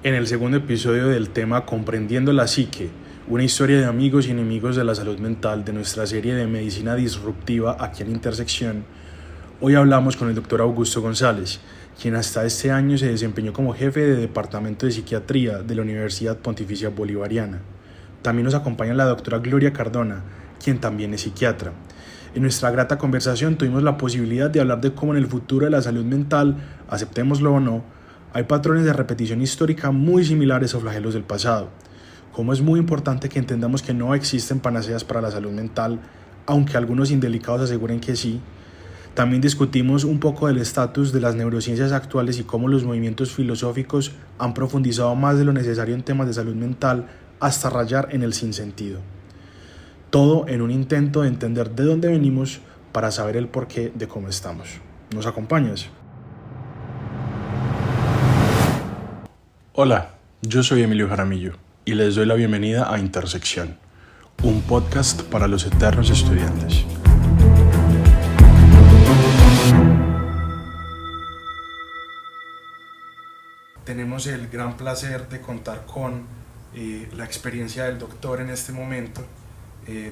en el segundo episodio del tema Comprendiendo la Psique, una historia de amigos y enemigos de la salud mental de nuestra serie de medicina disruptiva aquí en Intersección. Hoy hablamos con el doctor Augusto González, quien hasta este año se desempeñó como jefe de Departamento de Psiquiatría de la Universidad Pontificia Bolivariana. También nos acompaña la doctora Gloria Cardona, quien también es psiquiatra. En nuestra grata conversación tuvimos la posibilidad de hablar de cómo en el futuro de la salud mental, aceptémoslo o no, hay patrones de repetición histórica muy similares a flagelos del pasado. Cómo es muy importante que entendamos que no existen panaceas para la salud mental, aunque algunos indelicados aseguren que sí. También discutimos un poco del estatus de las neurociencias actuales y cómo los movimientos filosóficos han profundizado más de lo necesario en temas de salud mental hasta rayar en el sinsentido. Todo en un intento de entender de dónde venimos para saber el porqué de cómo estamos. ¿Nos acompañas? Hola, yo soy Emilio Jaramillo y les doy la bienvenida a Intersección, un podcast para los eternos estudiantes. Tenemos el gran placer de contar con la experiencia del doctor en este momento.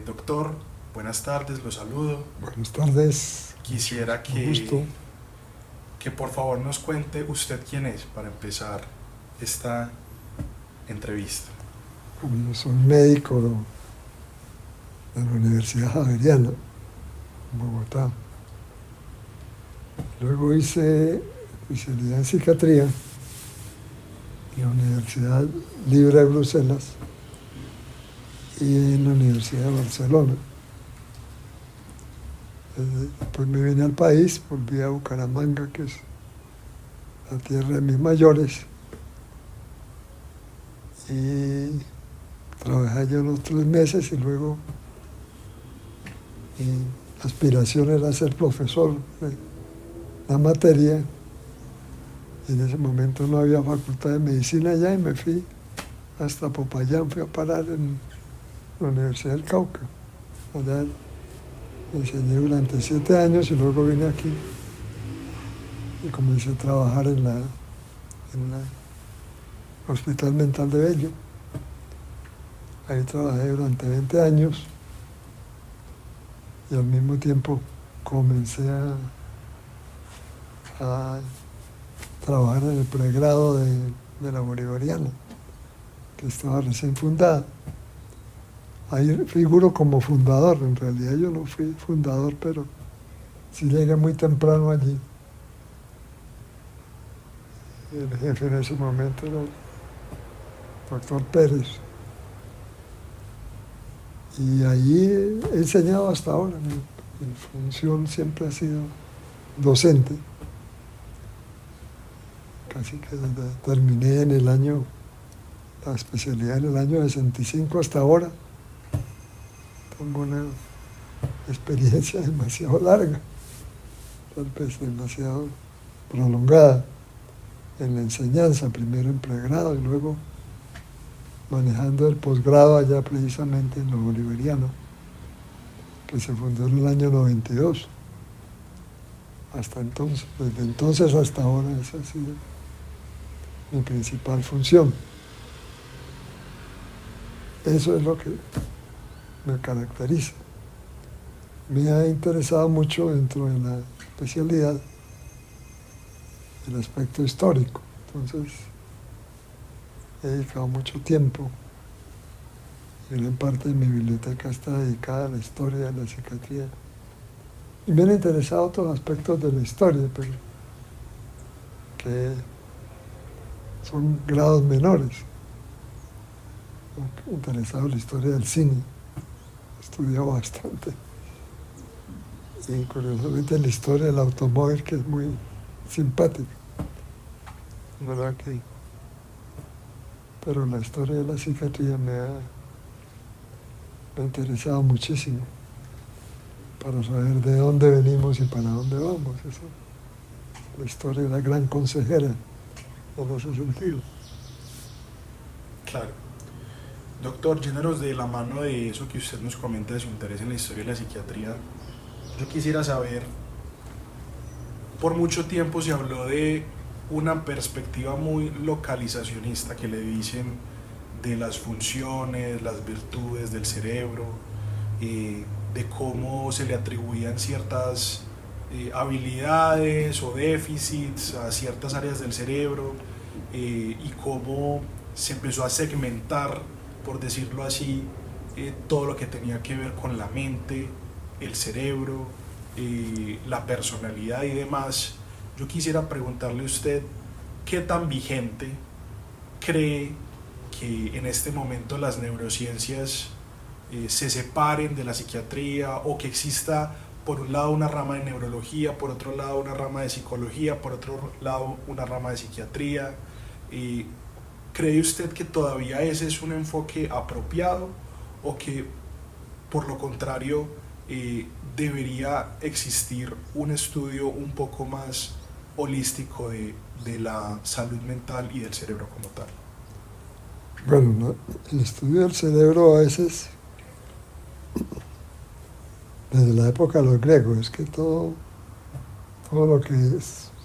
Doctor, buenas tardes, lo saludo. Buenas tardes. Quisiera que por favor nos cuente usted quién es para empezar esta entrevista. Yo soy médico de la Universidad Javeriana, en Bogotá. Luego hice especialidad en psiquiatría en la Universidad Libre de Bruselas y en la Universidad de Barcelona. Después me vine al país, volví a Bucaramanga, que es la tierra de mis mayores, y trabajé allá unos 3 meses y luego mi aspiración era ser profesor de la materia. Y en ese momento no había facultad de medicina allá y me fui hasta Popayán, fui a parar en la Universidad del Cauca. Allá enseñé durante 7 años y luego vine aquí y comencé a trabajar en la Hospital Mental de Bello. Ahí trabajé durante 20 años y al mismo tiempo comencé a trabajar en el pregrado de la Bolivariana, que estaba recién fundada. Ahí figuro como fundador, en realidad yo no fui fundador, pero sí llegué muy temprano allí. El jefe en ese momento era el doctor Pérez. Y allí he enseñado hasta ahora. Mi función siempre ha sido docente. Casi que terminé en la especialidad en el año 65 hasta ahora. Tengo una experiencia demasiado larga, tal vez demasiado prolongada en la enseñanza, primero en pregrado y luego manejando el posgrado allá precisamente en lo bolivariano, que se fundó en el año 92. Hasta entonces, desde entonces hasta ahora, esa ha sido mi principal función. Eso es lo que me caracteriza. Me ha interesado mucho dentro de la especialidad el aspecto histórico. Entonces, he dedicado mucho tiempo y gran parte de mi biblioteca está dedicada a la historia de la psiquiatría. Y me han interesado otros aspectos de la historia, pero que son grados menores. Me ha interesado la historia del cine, he estudiado bastante. Y curiosamente la historia del automóvil, que es muy simpática, ¿verdad que? Pero la historia de la psiquiatría me ha interesado muchísimo para saber de dónde venimos y para dónde vamos. Eso, la historia de la gran consejera en ese sentido. Claro. Doctor, yéndonos de la mano de eso que usted nos comenta de su interés en la historia de la psiquiatría, yo quisiera saber, por mucho tiempo se habló de una perspectiva muy localizacionista que le dicen de las funciones, las virtudes del cerebro, de cómo se le atribuían ciertas habilidades o déficits a ciertas áreas del cerebro, y cómo se empezó a segmentar, por decirlo así, todo lo que tenía que ver con la mente, el cerebro, la personalidad y demás. Yo quisiera preguntarle a usted qué tan vigente cree que en este momento las neurociencias se separen de la psiquiatría, o que exista por un lado una rama de neurología, por otro lado una rama de psicología, por otro lado una rama de psiquiatría. ¿Cree usted que todavía ese es un enfoque apropiado, o que por lo contrario debería existir un estudio un poco más holístico de la salud mental y del cerebro como tal? Bueno, ¿no? El estudio del cerebro a veces, desde la época de los griegos, es que todo lo que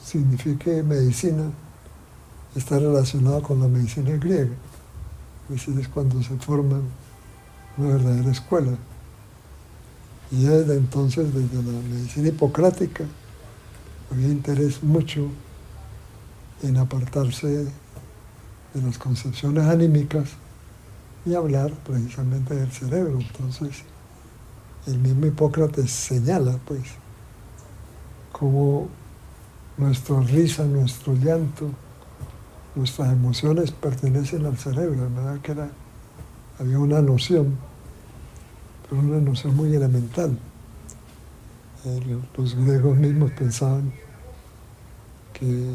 signifique medicina está relacionado con la medicina griega. Es decir, es cuando se forma una verdadera escuela. Y desde entonces, desde la medicina hipocrática, había interés mucho en apartarse de las concepciones anímicas y hablar precisamente del cerebro. Entonces, el mismo Hipócrates señala, pues, cómo nuestra risa, nuestro llanto, nuestras emociones pertenecen al cerebro. De verdad que había una noción, pero una noción muy elemental. Los griegos mismos pensaban que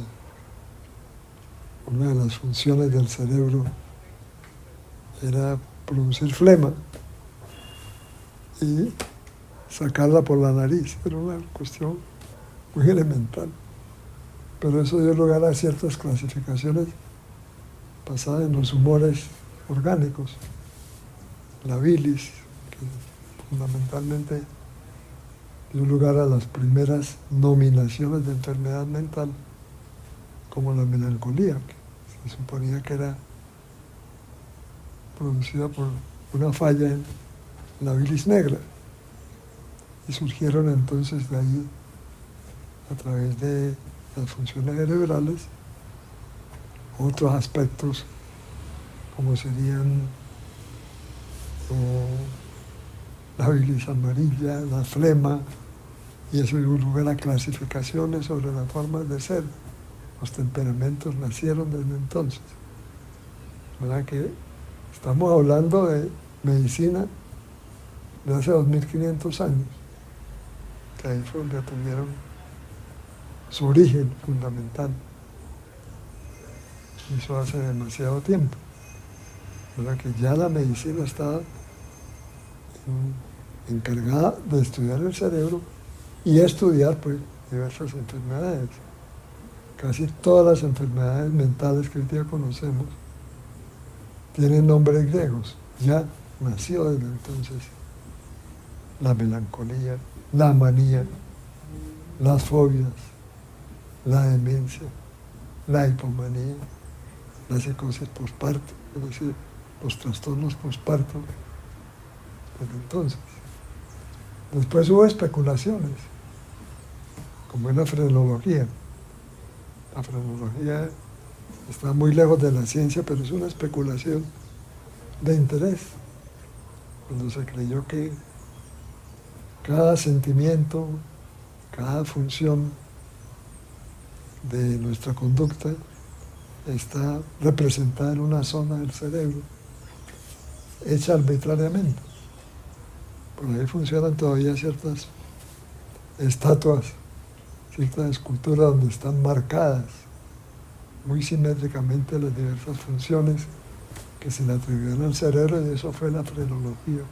una de las funciones del cerebro era producir flema y sacarla por la nariz. Era una cuestión muy elemental. Pero eso dio lugar a ciertas clasificaciones basadas en los humores orgánicos. La bilis, que fundamentalmente dio lugar a las primeras nominaciones de enfermedad mental, como la melancolía, que se suponía que era producida por una falla en la bilis negra. Y surgieron entonces de ahí, a través de las funciones cerebrales, otros aspectos como serían la bilis amarilla, la flema, y eso dio lugar a clasificaciones sobre las formas de ser. Los temperamentos nacieron desde entonces. ¿Verdad que estamos hablando de medicina de hace 2500 años? Que ahí fue donde tuvieron su origen fundamental. Eso hace demasiado tiempo. ¿Verdad que ya la medicina estaba encargada de estudiar el cerebro y estudiar, pues, diversas enfermedades? Casi todas las enfermedades mentales que hoy día conocemos tienen nombres griegos. Ya nació desde entonces la melancolía, la manía, las fobias, la demencia, la hipomanía, la psicosis posparto, es decir, los trastornos posparto, desde entonces. Después hubo especulaciones, como en la frenología. La frenología está muy lejos de la ciencia, pero es una especulación de interés, cuando se creyó que cada sentimiento, cada función de nuestra conducta está representada en una zona del cerebro, hecha arbitrariamente. Por ahí funcionan todavía ciertas estatuas, ciertas esculturas donde están marcadas muy simétricamente las diversas funciones que se le atribuyeron al cerebro, y eso fue la frenología,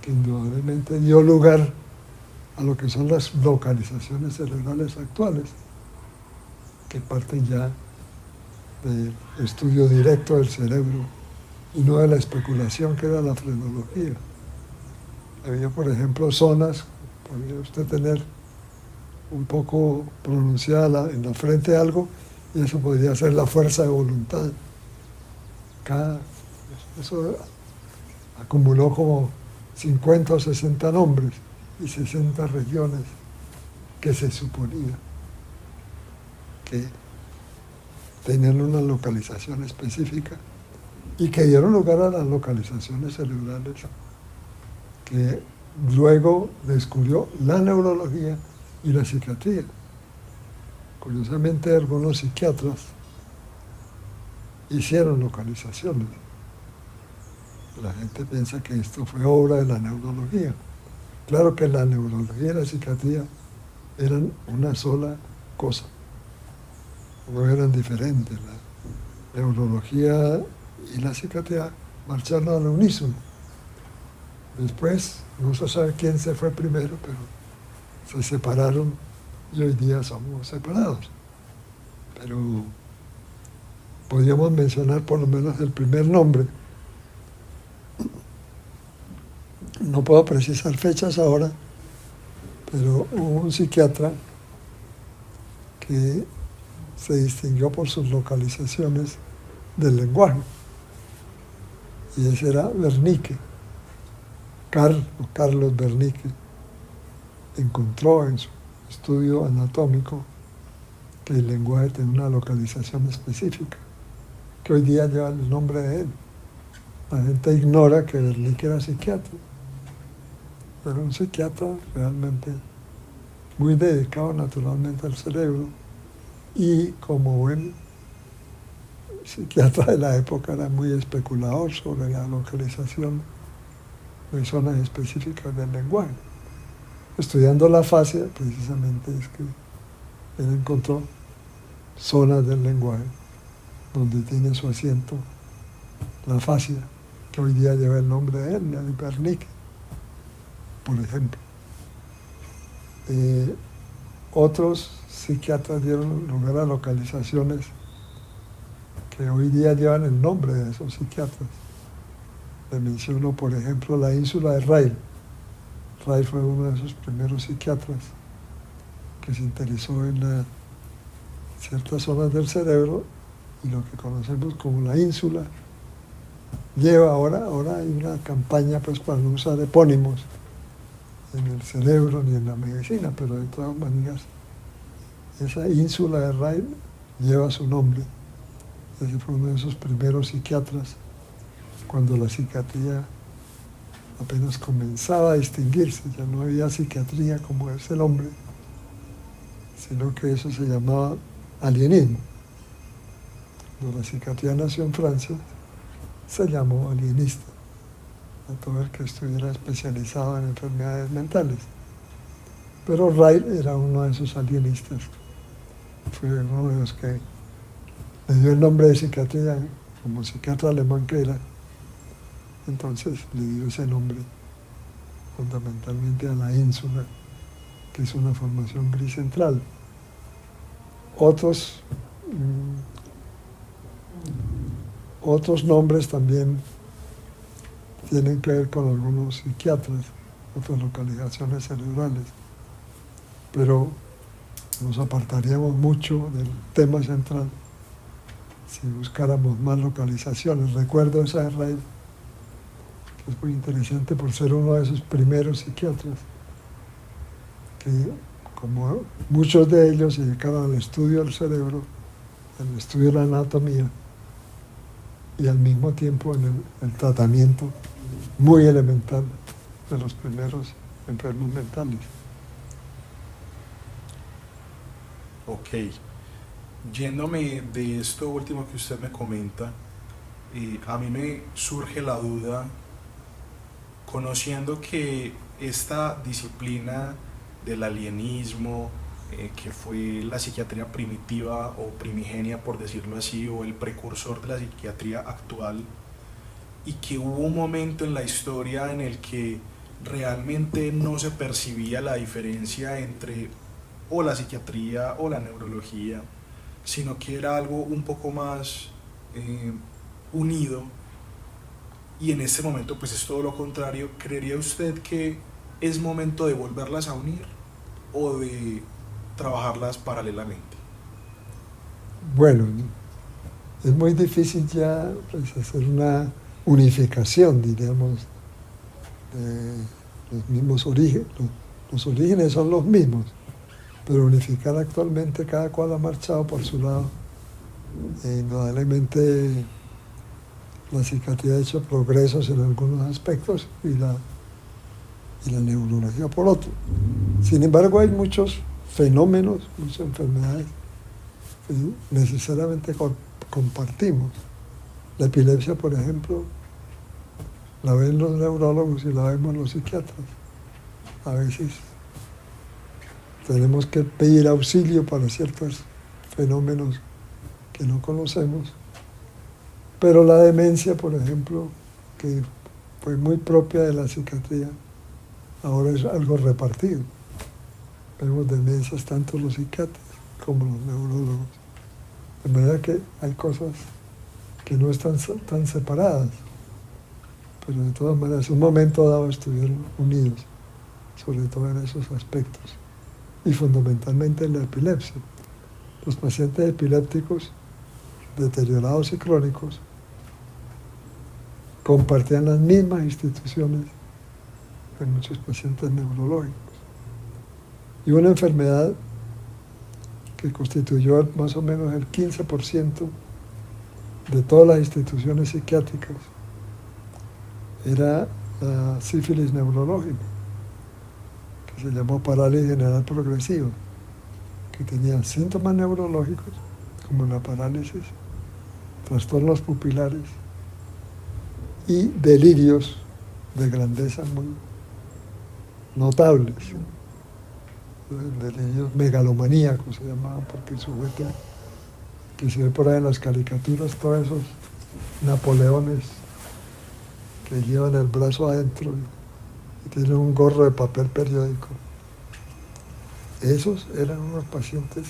que indudablemente dio lugar a lo que son las localizaciones cerebrales actuales, que parten ya del estudio directo del cerebro y no de la especulación que era la frenología. Había, por ejemplo, zonas, podría usted tener un poco pronunciada en la frente algo, y eso podría ser la fuerza de voluntad. Eso acumuló como 50 o 60 nombres y 60 regiones que se suponía que tenían una localización específica y que dieron lugar a las localizaciones cerebrales que luego descubrió la neurología y la psiquiatría. Curiosamente, algunos psiquiatras hicieron localizaciones. La gente piensa que esto fue obra de la neurología. Claro que la neurología y la psiquiatría eran una sola cosa, no eran diferentes. La neurología y la psiquiatría marcharon al unísono. Después, no se sabe quién se fue primero, pero se separaron y hoy día somos separados. Pero podríamos mencionar por lo menos el primer nombre. No puedo precisar fechas ahora, pero hubo un psiquiatra que se distinguió por sus localizaciones del lenguaje, y ese era Wernicke. Carlos Wernicke encontró en su estudio anatómico que el lenguaje tenía una localización específica, que hoy día lleva el nombre de él. La gente ignora que Wernicke era psiquiatra. Era un psiquiatra realmente muy dedicado naturalmente al cerebro, y como buen psiquiatra de la época era muy especulador sobre la localización de zonas específicas del lenguaje. Estudiando la fascia, precisamente es que él encontró zonas del lenguaje donde tiene su asiento la fascia, que hoy día lleva el nombre de él, de Wernicke, por ejemplo. Otros psiquiatras dieron lugar a localizaciones que hoy día llevan el nombre de esos psiquiatras. Le menciono, por ejemplo, la ínsula de Ray. Ray fue uno de esos primeros psiquiatras que se interesó en ciertas zonas del cerebro, y lo que conocemos como la ínsula lleva ahora hay una campaña pues para no usar epónimos en el cerebro ni en la medicina, pero de todas maneras esa ínsula de Ray lleva su nombre. Ese fue uno de esos primeros psiquiatras cuando la psiquiatría apenas comenzaba a distinguirse. Ya no había psiquiatría como es el hombre, sino que eso se llamaba alienismo. Cuando la psiquiatría nació en Francia, se llamó alienista a todo el que estuviera especializado en enfermedades mentales. Pero Ray era uno de esos alienistas. Fue uno de los que le dio el nombre de psiquiatría, como psiquiatra alemán que era. Entonces le dio ese nombre fundamentalmente a la ínsula, que es una formación gris central. Otros nombres también tienen que ver con algunos psiquiatras, otras localizaciones cerebrales, pero nos apartaríamos mucho del tema central si buscáramos más localizaciones. Recuerdo esa de Ray, que es muy interesante por ser uno de esos primeros psiquiatras que, como muchos de ellos, se dedicaron al estudio del cerebro, al estudio de la anatomía y al mismo tiempo en el tratamiento muy elemental de los primeros enfermos mentales. Ok. Yéndome de esto último que usted me comenta, a mí me surge la duda, conociendo que esta disciplina del alienismo, que fue la psiquiatría primitiva o primigenia, por decirlo así, o el precursor de la psiquiatría actual, y que hubo un momento en la historia en el que realmente no se percibía la diferencia entre o la psiquiatría o la neurología, sino que era algo un poco más unido, y en este momento pues es todo lo contrario. ¿Creería usted que es momento de volverlas a unir o de trabajarlas paralelamente? Bueno, es muy difícil ya pues, hacer una unificación, diríamos, de los mismos orígenes. Los orígenes son los mismos, pero unificar actualmente cada cual ha marchado por su lado. Indudablemente la psiquiatría ha hecho progresos en algunos aspectos y la neurología por otro. Sin embargo, hay muchos fenómenos, muchas enfermedades que necesariamente compartimos. La epilepsia, por ejemplo, la ven los neurólogos y la vemos los psiquiatras. A veces tenemos que pedir auxilio para ciertos fenómenos que no conocemos. Pero la demencia, por ejemplo, que fue muy propia de la psiquiatría, ahora es algo repartido. Vemos demencias tanto los psiquiatras como los neurólogos. De manera que hay cosas que no están tan separadas, pero de todas maneras, en un momento dado estuvieron unidos, sobre todo en esos aspectos, y fundamentalmente en la epilepsia. Los pacientes epilépticos, deteriorados y crónicos, compartían las mismas instituciones en muchos pacientes neurológicos. Y una enfermedad que constituyó más o menos el 15% de todas las instituciones psiquiátricas era la sífilis neurológica, que se llamó parálisis general progresiva, que tenía síntomas neurológicos como la parálisis, trastornos pupilares y delirios de grandeza muy notables. Delirios megalomaníacos se llamaban, porque el sujeto que se ve por ahí en las caricaturas, todos esos Napoleones que llevan el brazo adentro y tienen un gorro de papel periódico. Esos eran unos pacientes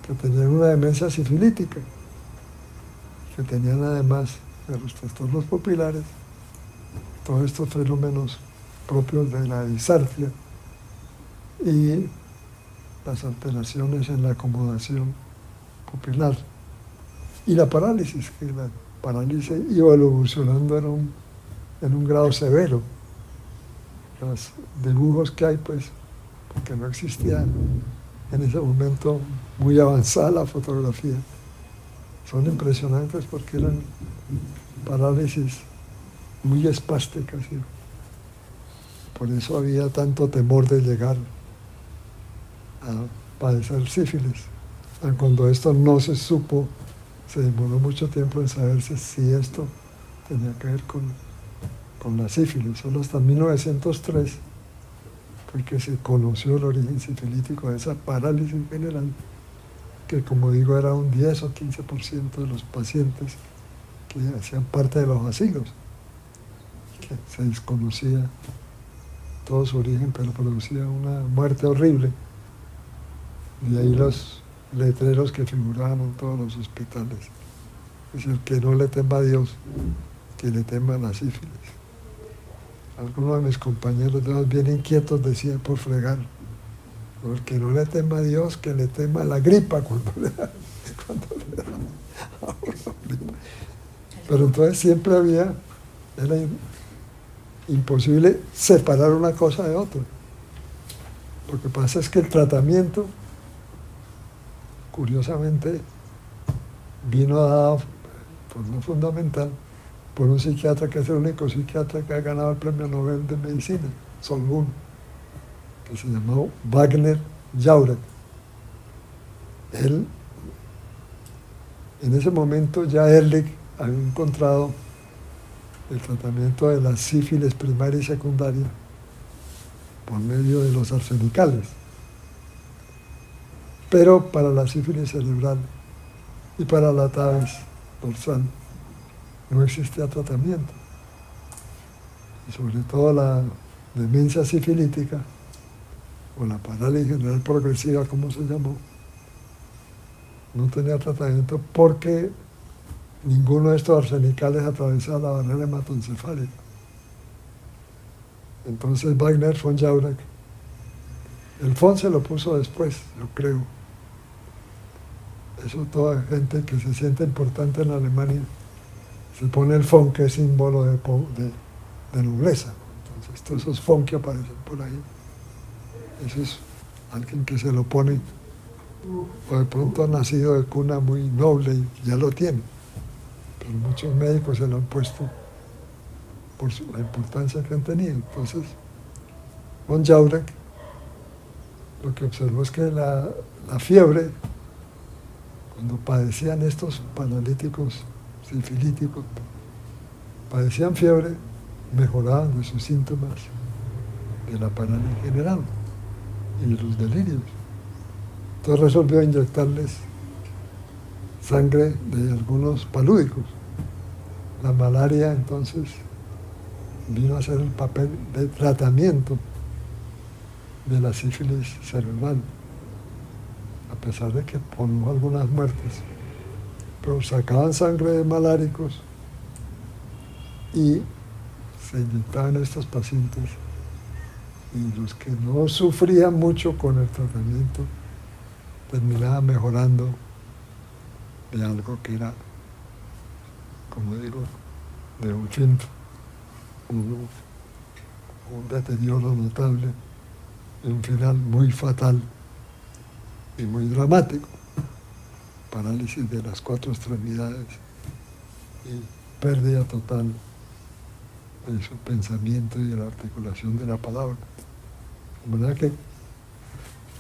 que tenían una demencia sifilítica, que tenían además de los trastornos pupilares, todos estos fenómenos propios de la disartria y las alteraciones en la acomodación pupilar. Y la parálisis, que la parálisis iba evolucionando en un grado severo. Los dibujos que hay, pues, porque no existía en ese momento muy avanzada la fotografía, son impresionantes porque eran parálisis muy espásticas. ¿Sí? Por eso había tanto temor de llegar a padecer sífilis. Cuando esto no se supo, se demoró mucho tiempo en saberse si esto tenía que ver con la sífilis. Solo hasta 1903 fue que se conoció el origen sifilítico de esa parálisis general, que como digo era un 10 o 15% de los pacientes que hacían parte de los asilos, que se desconocía todo su origen, pero producía una muerte horrible. De ahí los letreros que figuraban en todos los hospitales. Es el que no le tema a Dios, que le tema a la sífilis. Algunos de mis compañeros de los bien inquietos decían por fregar, el que no le tema a Dios, que le tema a la gripa cuando le da a uno gripa. Pero entonces siempre era imposible separar una cosa de otra. Lo que pasa es que el tratamiento, curiosamente, vino dado por lo fundamental por un psiquiatra que es el único psiquiatra que ha ganado el Premio Nobel de Medicina, solo uno, que se llamó Wagner Jaurek. Él, en ese momento ya Ehrlich había encontrado el tratamiento de la sífilis primaria y secundaria por medio de los arsenicales. Pero para la sífilis cerebral y para la tabes dorsal no existía tratamiento. Y sobre todo la demencia sifilítica, o la parálisis general progresiva, como se llamó, no tenía tratamiento porque ninguno de estos arsenicales atravesaba la barrera hematoencefálica. Entonces Wagner von Jaurek, el von se lo puso después, yo creo. Eso toda gente que se siente importante en Alemania se pone el von, que es símbolo de nobleza. Entonces todos esos von que aparecen por ahí, eso es alguien que se lo pone, o de pronto ha nacido de cuna muy noble y ya lo tiene. Pero muchos médicos se lo han puesto por la importancia que han tenido. Entonces, von Jauregg lo que observó es que la fiebre, cuando padecían estos paralíticos sifilíticos, padecían fiebre, mejoraban de sus síntomas de la parálisis general y de los delirios. Entonces resolvió inyectarles sangre de algunos palúdicos. La malaria entonces vino a hacer el papel de tratamiento de la sífilis cerebral, a pesar de que ponía algunas muertes. Pero sacaban sangre de maláricos y se inyectaban a estos pacientes, y los que no sufrían mucho con el tratamiento terminaban mejorando de algo que era, como digo, de un fin, un deterioro notable y un final muy fatal y muy dramático. Parálisis de las 4 extremidades y pérdida total de su pensamiento y de la articulación de la palabra. De manera que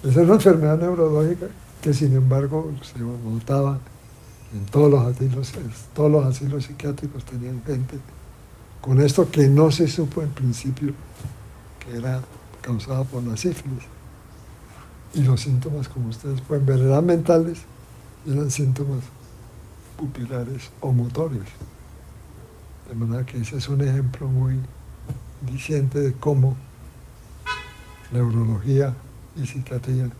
esa es una enfermedad neurológica que, sin embargo, se notaba en todos los asilos psiquiátricos tenían gente con esto, que no se supo en principio que era causada por la sífilis. Y los síntomas, como ustedes pueden ver, eran mentales, eran síntomas pupilares o motores. De manera que ese es un ejemplo muy diciente de cómo neurología y psiquiatría,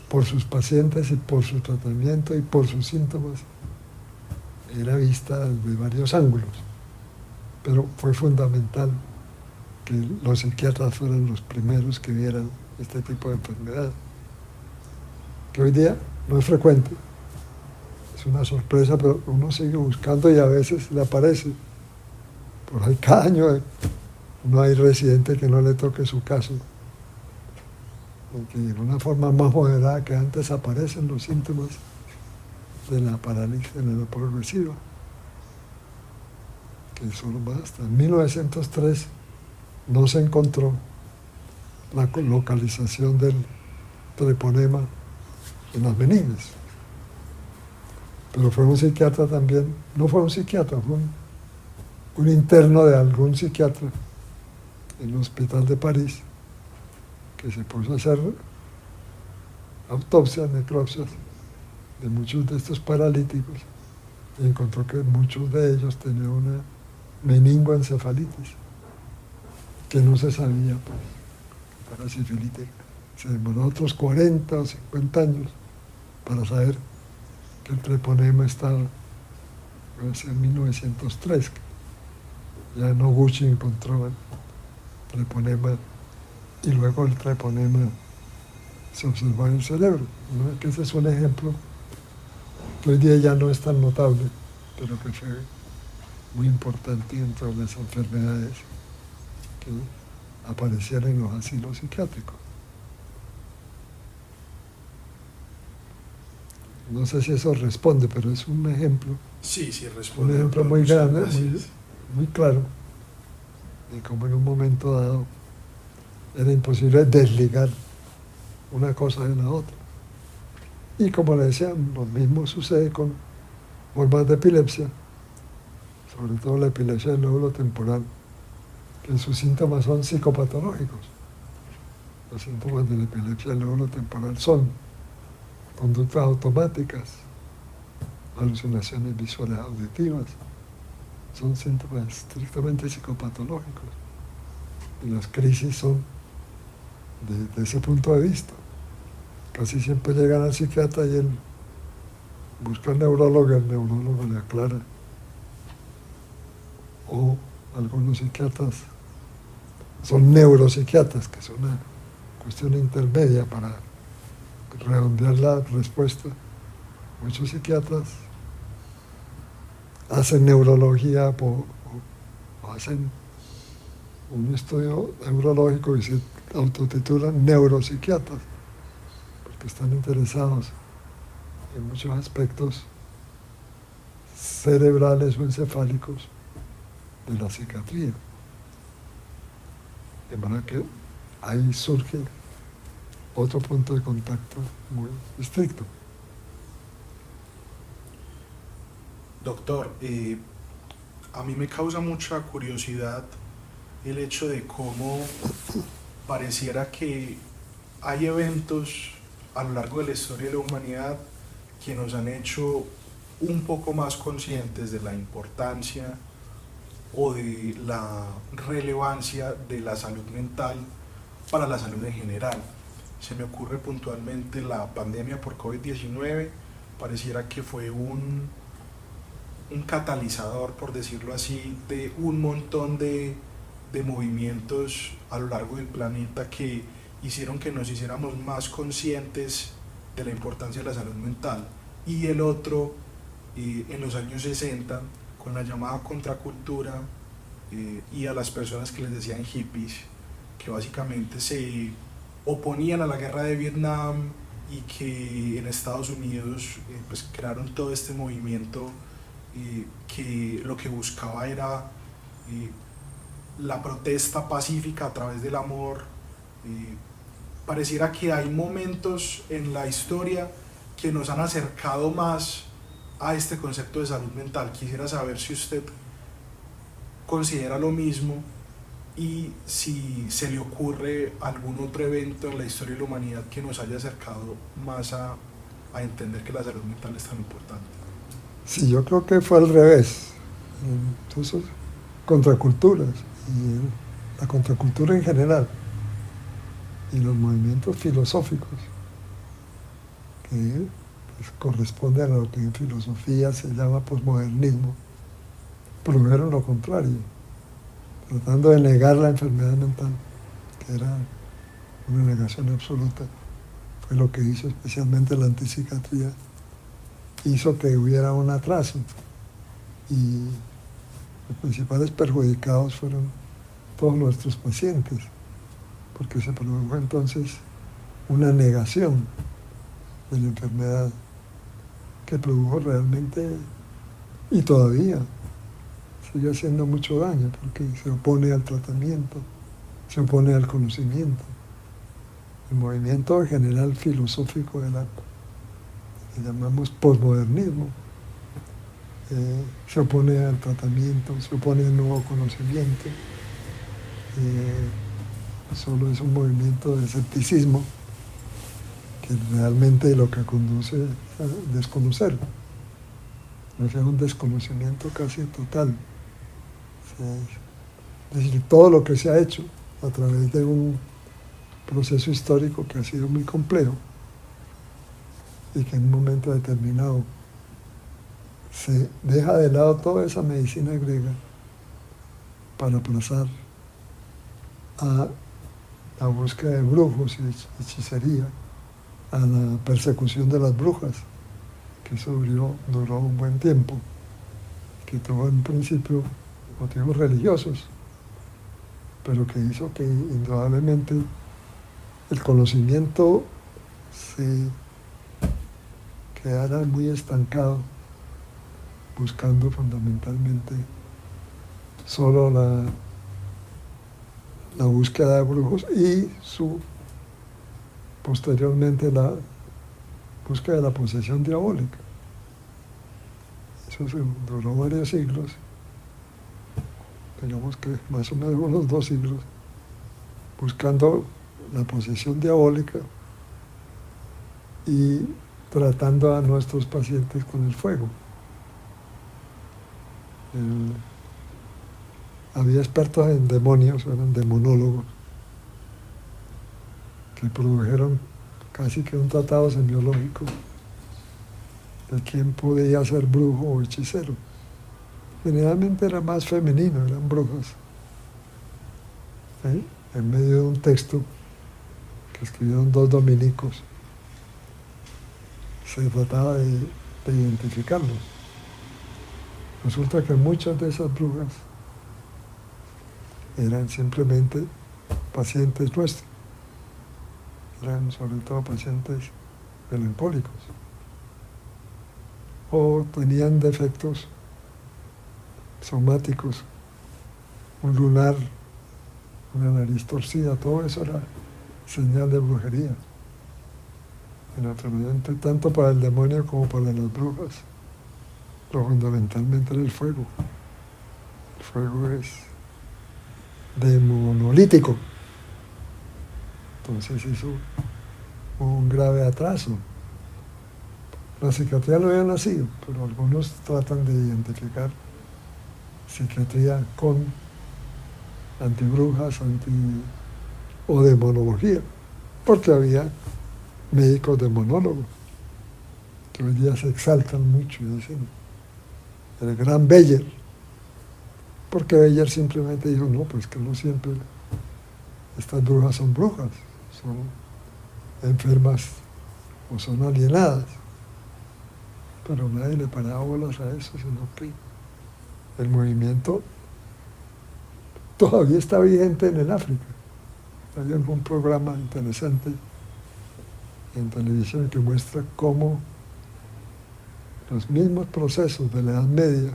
por sus pacientes y por su tratamiento y por sus síntomas, era vista de varios ángulos. Pero fue fundamental que los psiquiatras fueran los primeros que vieran este tipo de enfermedad, que hoy día no es frecuente. Es una sorpresa, pero uno sigue buscando y a veces le aparece. Por ahí cada año no hay residente que no le toque su caso, porque de una forma más moderada que antes aparecen los síntomas de la parálisis general progresiva, que solo hasta en 1903 no se encontró la localización del treponema en las benignas. Pero fue un psiquiatra también, no fue un psiquiatra, fue un interno de algún psiquiatra en el Hospital de París, que se puso a hacer autopsias, necropsias de muchos de estos paralíticos y encontró que muchos de ellos tenían una meningoencefalitis que no se sabía, pues, que era sifilítica. Se demoró otros 40 o 50 años para saber que el treponema estaba, en 1903, ya Noguchi encontró el treponema y luego el treponema se observó en el cerebro, ¿no? Que ese es un ejemplo que hoy día ya no es tan notable, pero que fue muy importante dentro de las enfermedades que aparecieron en los asilos psiquiátricos. No sé si eso responde, pero es un ejemplo. Sí, sí, responde. Un ejemplo muy grande, muy claro, de cómo en un momento dado era imposible desligar una cosa de la otra. Y como le decía, lo mismo sucede con formas de epilepsia, sobre todo la epilepsia del lóbulo temporal, que sus síntomas son psicopatológicos. Los síntomas de la epilepsia del lóbulo temporal son conductas automáticas, alucinaciones visuales auditivas, son síntomas estrictamente psicopatológicos. Y las crisis son de ese punto de vista. Casi siempre llegan al psiquiatra y él busca al neurólogo, el neurólogo le aclara. O algunos psiquiatras son neuropsiquiatras, que es una cuestión intermedia para redondear la respuesta, muchos psiquiatras hacen neurología o hacen un estudio neurológico y se autotitulan neuropsiquiatras, porque están interesados en muchos aspectos cerebrales o encefálicos de la psiquiatría. De manera que ahí surge otro punto de contacto muy estricto. Doctor, a mí me causa mucha curiosidad el hecho de cómo pareciera que hay eventos a lo largo de la historia de la humanidad que nos han hecho un poco más conscientes de la importancia o de la relevancia de la salud mental para la salud en general. Se me ocurre puntualmente la pandemia por COVID-19, pareciera que fue un catalizador, por decirlo así, de un montón de movimientos a lo largo del planeta que hicieron que nos hiciéramos más conscientes de la importancia de la salud mental. Y el otro, en los años 60, con la llamada contracultura, y a las personas que les decían hippies, que básicamente se oponían a la guerra de Vietnam y que en Estados Unidos pues crearon todo este movimiento que lo que buscaba era la protesta pacífica a través del amor. Pareciera que hay momentos en la historia que nos han acercado más a este concepto de salud mental. Quisiera saber si usted considera lo mismo y si se le ocurre algún otro evento en la historia de la humanidad que nos haya acercado más a entender que la salud mental es tan importante. Sí, yo creo que fue al revés. Entonces, contraculturas, y la contracultura en general, y los movimientos filosóficos, que pues, corresponden a lo que en filosofía se llama posmodernismo, produjeron lo contrario, tratando de negar la enfermedad mental, que era una negación absoluta. Fue lo que hizo especialmente la antipsiquiatría, hizo que hubiera un atraso, y los principales perjudicados fueron todos nuestros pacientes, porque se produjo entonces una negación de la enfermedad que produjo realmente, y todavía sigue haciendo mucho daño, porque se opone al tratamiento, se opone al conocimiento. El movimiento general filosófico de la que llamamos posmodernismo se opone al tratamiento, se opone al nuevo conocimiento. Solo es un movimiento de escepticismo que realmente lo que conduce a desconocer. O sea, un desconocimiento casi total. Es decir, todo lo que se ha hecho a través de un proceso histórico que ha sido muy complejo y que en un momento determinado se deja de lado toda esa medicina griega para pasar a la búsqueda de brujos y hechicería, a la persecución de las brujas, que eso duró un buen tiempo, que tuvo en principio motivos religiosos, pero que hizo que indudablemente el conocimiento se quedara muy estancado, buscando fundamentalmente solo la búsqueda de brujos y posteriormente la búsqueda de la posesión diabólica. Eso duró varios siglos, digamos que más o menos unos 2 siglos, buscando la posesión diabólica y tratando a nuestros pacientes con el fuego. Había expertos en demonios, eran demonólogos, que produjeron casi que un tratado semiológico de quién podía ser brujo o hechicero. Generalmente era más femenino, eran brujas. En medio de un texto que escribieron 2 dominicos, se trataba de de identificarlos. Resulta que muchas de esas brujas eran simplemente pacientes nuestros, eran sobre todo pacientes melancólicos, o tenían defectos somáticos, un lunar, una nariz torcida, todo eso era señal de brujería. Y naturalmente, tanto para el demonio como para las brujas, lo fundamentalmente era el fuego. El fuego es monolítico. Entonces eso un grave atraso. La psiquiatría no había nacido, pero algunos tratan de identificar psiquiatría con antibrujas, o demonología, porque había médicos demonólogos que hoy día se exaltan mucho y dicen el gran Beyer, porque Beyer simplemente dijo, no, pues que no siempre estas brujas son brujas, son enfermas o son alienadas, pero nadie le paraba bolas a eso, sino que el movimiento todavía está vigente en el África. Hay algún programa interesante en televisión que muestra cómo los mismos procesos de la Edad Media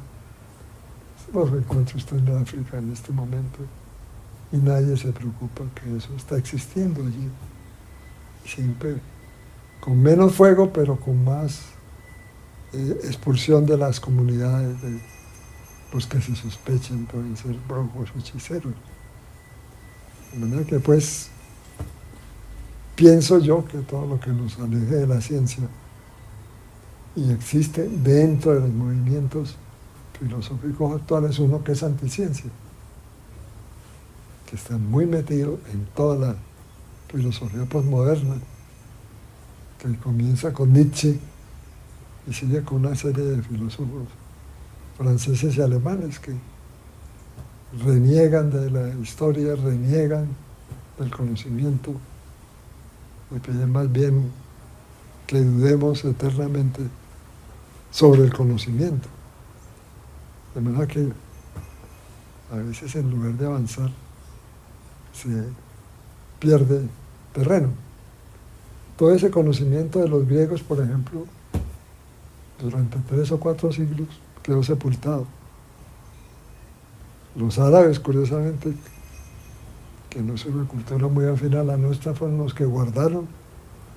los encuentra usted en África en este momento y nadie se preocupa que eso está existiendo allí. Siempre con menos fuego, pero con más expulsión de las comunidades de los que se sospechan pueden ser brujos o hechiceros. De manera que pues pienso yo que todo lo que nos aleje de la ciencia y existe dentro de los movimientos filosóficos actuales, uno que es anticiencia, que está muy metido en toda la filosofía postmoderna, que comienza con Nietzsche y sigue con una serie de filósofos franceses y alemanes que reniegan de la historia, reniegan del conocimiento, me piden más bien que dudemos eternamente sobre el conocimiento. De manera que a veces en lugar de avanzar se pierde terreno. Todo ese conocimiento de los griegos, por ejemplo, durante 3 o 4 siglos quedó sepultado. Los árabes, curiosamente, que no es una cultura muy afín a la nuestra, fueron los que guardaron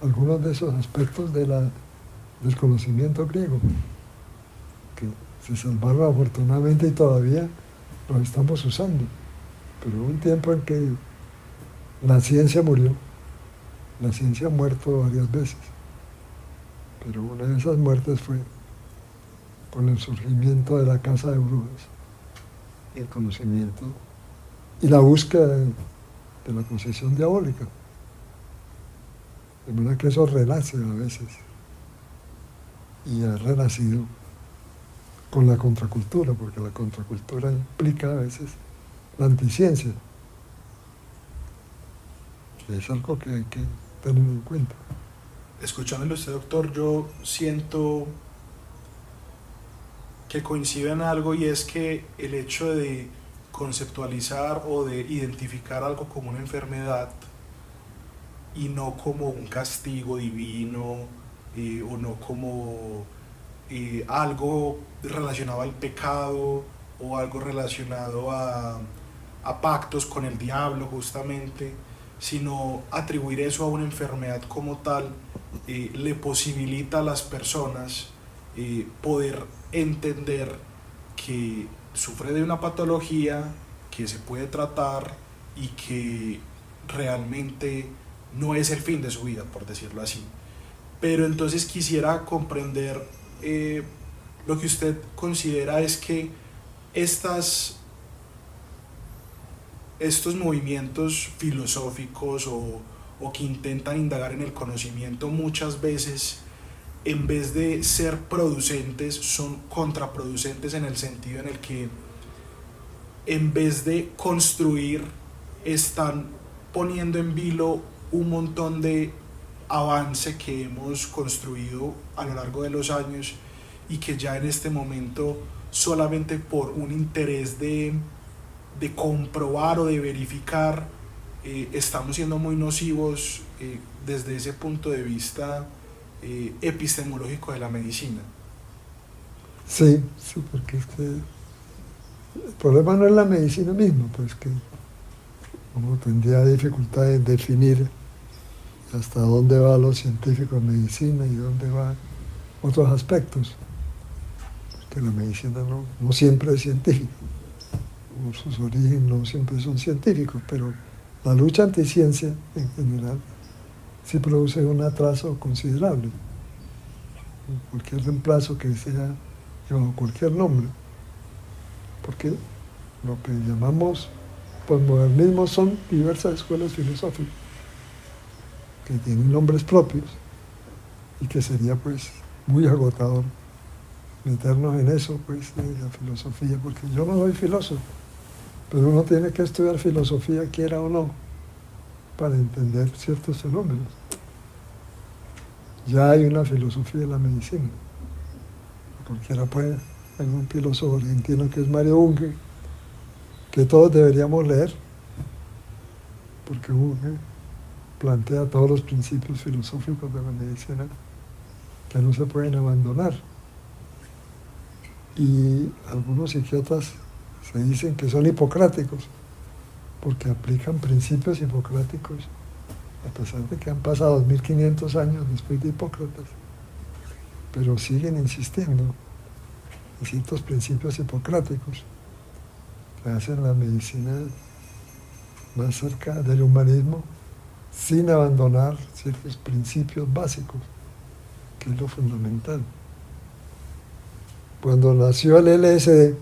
algunos de esos aspectos del conocimiento griego, que se salvaron afortunadamente y todavía los estamos usando. Pero hubo un tiempo en que la ciencia murió. La ciencia ha muerto varias veces, pero una de esas muertes fue con el surgimiento de la casa de brujas, el conocimiento y la búsqueda de la posesión diabólica. De manera que eso renace a veces y ha renacido con la contracultura, porque la contracultura implica a veces la anticiencia. Es algo que hay que tener en cuenta. Escuchándolo usted, doctor, yo siento que coincide en algo, y es que el hecho de conceptualizar o de identificar algo como una enfermedad y no como un castigo divino, o no como algo relacionado al pecado o algo relacionado a pactos con el diablo justamente, sino atribuir eso a una enfermedad como tal, le posibilita a las personas poder entender que sufre de una patología que se puede tratar y que realmente no es el fin de su vida, por decirlo así. Pero entonces quisiera comprender lo que usted considera es que estos movimientos filosóficos o que intentan indagar en el conocimiento muchas veces, en vez de ser producentes, son contraproducentes, en el sentido en el que en vez de construir están poniendo en vilo un montón de avance que hemos construido a lo largo de los años, y que ya en este momento solamente por un interés de comprobar o de verificar estamos siendo muy nocivos desde ese punto de vista epistemológico de la medicina? Sí, sí, porque es que el problema no es la medicina misma, pues que uno tendría dificultad en definir hasta dónde va lo científico en medicina y dónde van otros aspectos, porque la medicina no siempre es científica, sus orígenes no siempre son científicos, pero la lucha anticiencia en general sí produce un atraso considerable. Cualquier reemplazo que sea bajo cualquier nombre, porque lo que llamamos posmodernismo son diversas escuelas filosóficas que tienen nombres propios y que sería pues muy agotador meternos en eso, pues, de la filosofía, porque yo no soy filósofo, pero uno tiene que estudiar filosofía, quiera o no, para entender ciertos fenómenos. Ya hay una filosofía de la medicina. Cualquiera puede. Hay un filósofo argentino que es Mario Bunge, que todos deberíamos leer, porque Bunge plantea todos los principios filosóficos de la medicina que no se pueden abandonar. Y algunos psiquiatras se dicen que son hipocráticos, porque aplican principios hipocráticos, a pesar de que han pasado 2500 años después de Hipócrates, pero siguen insistiendo en ciertos principios hipocráticos que hacen la medicina más cerca del humanismo, sin abandonar ciertos principios básicos, que es lo fundamental. Cuando nació el LSD,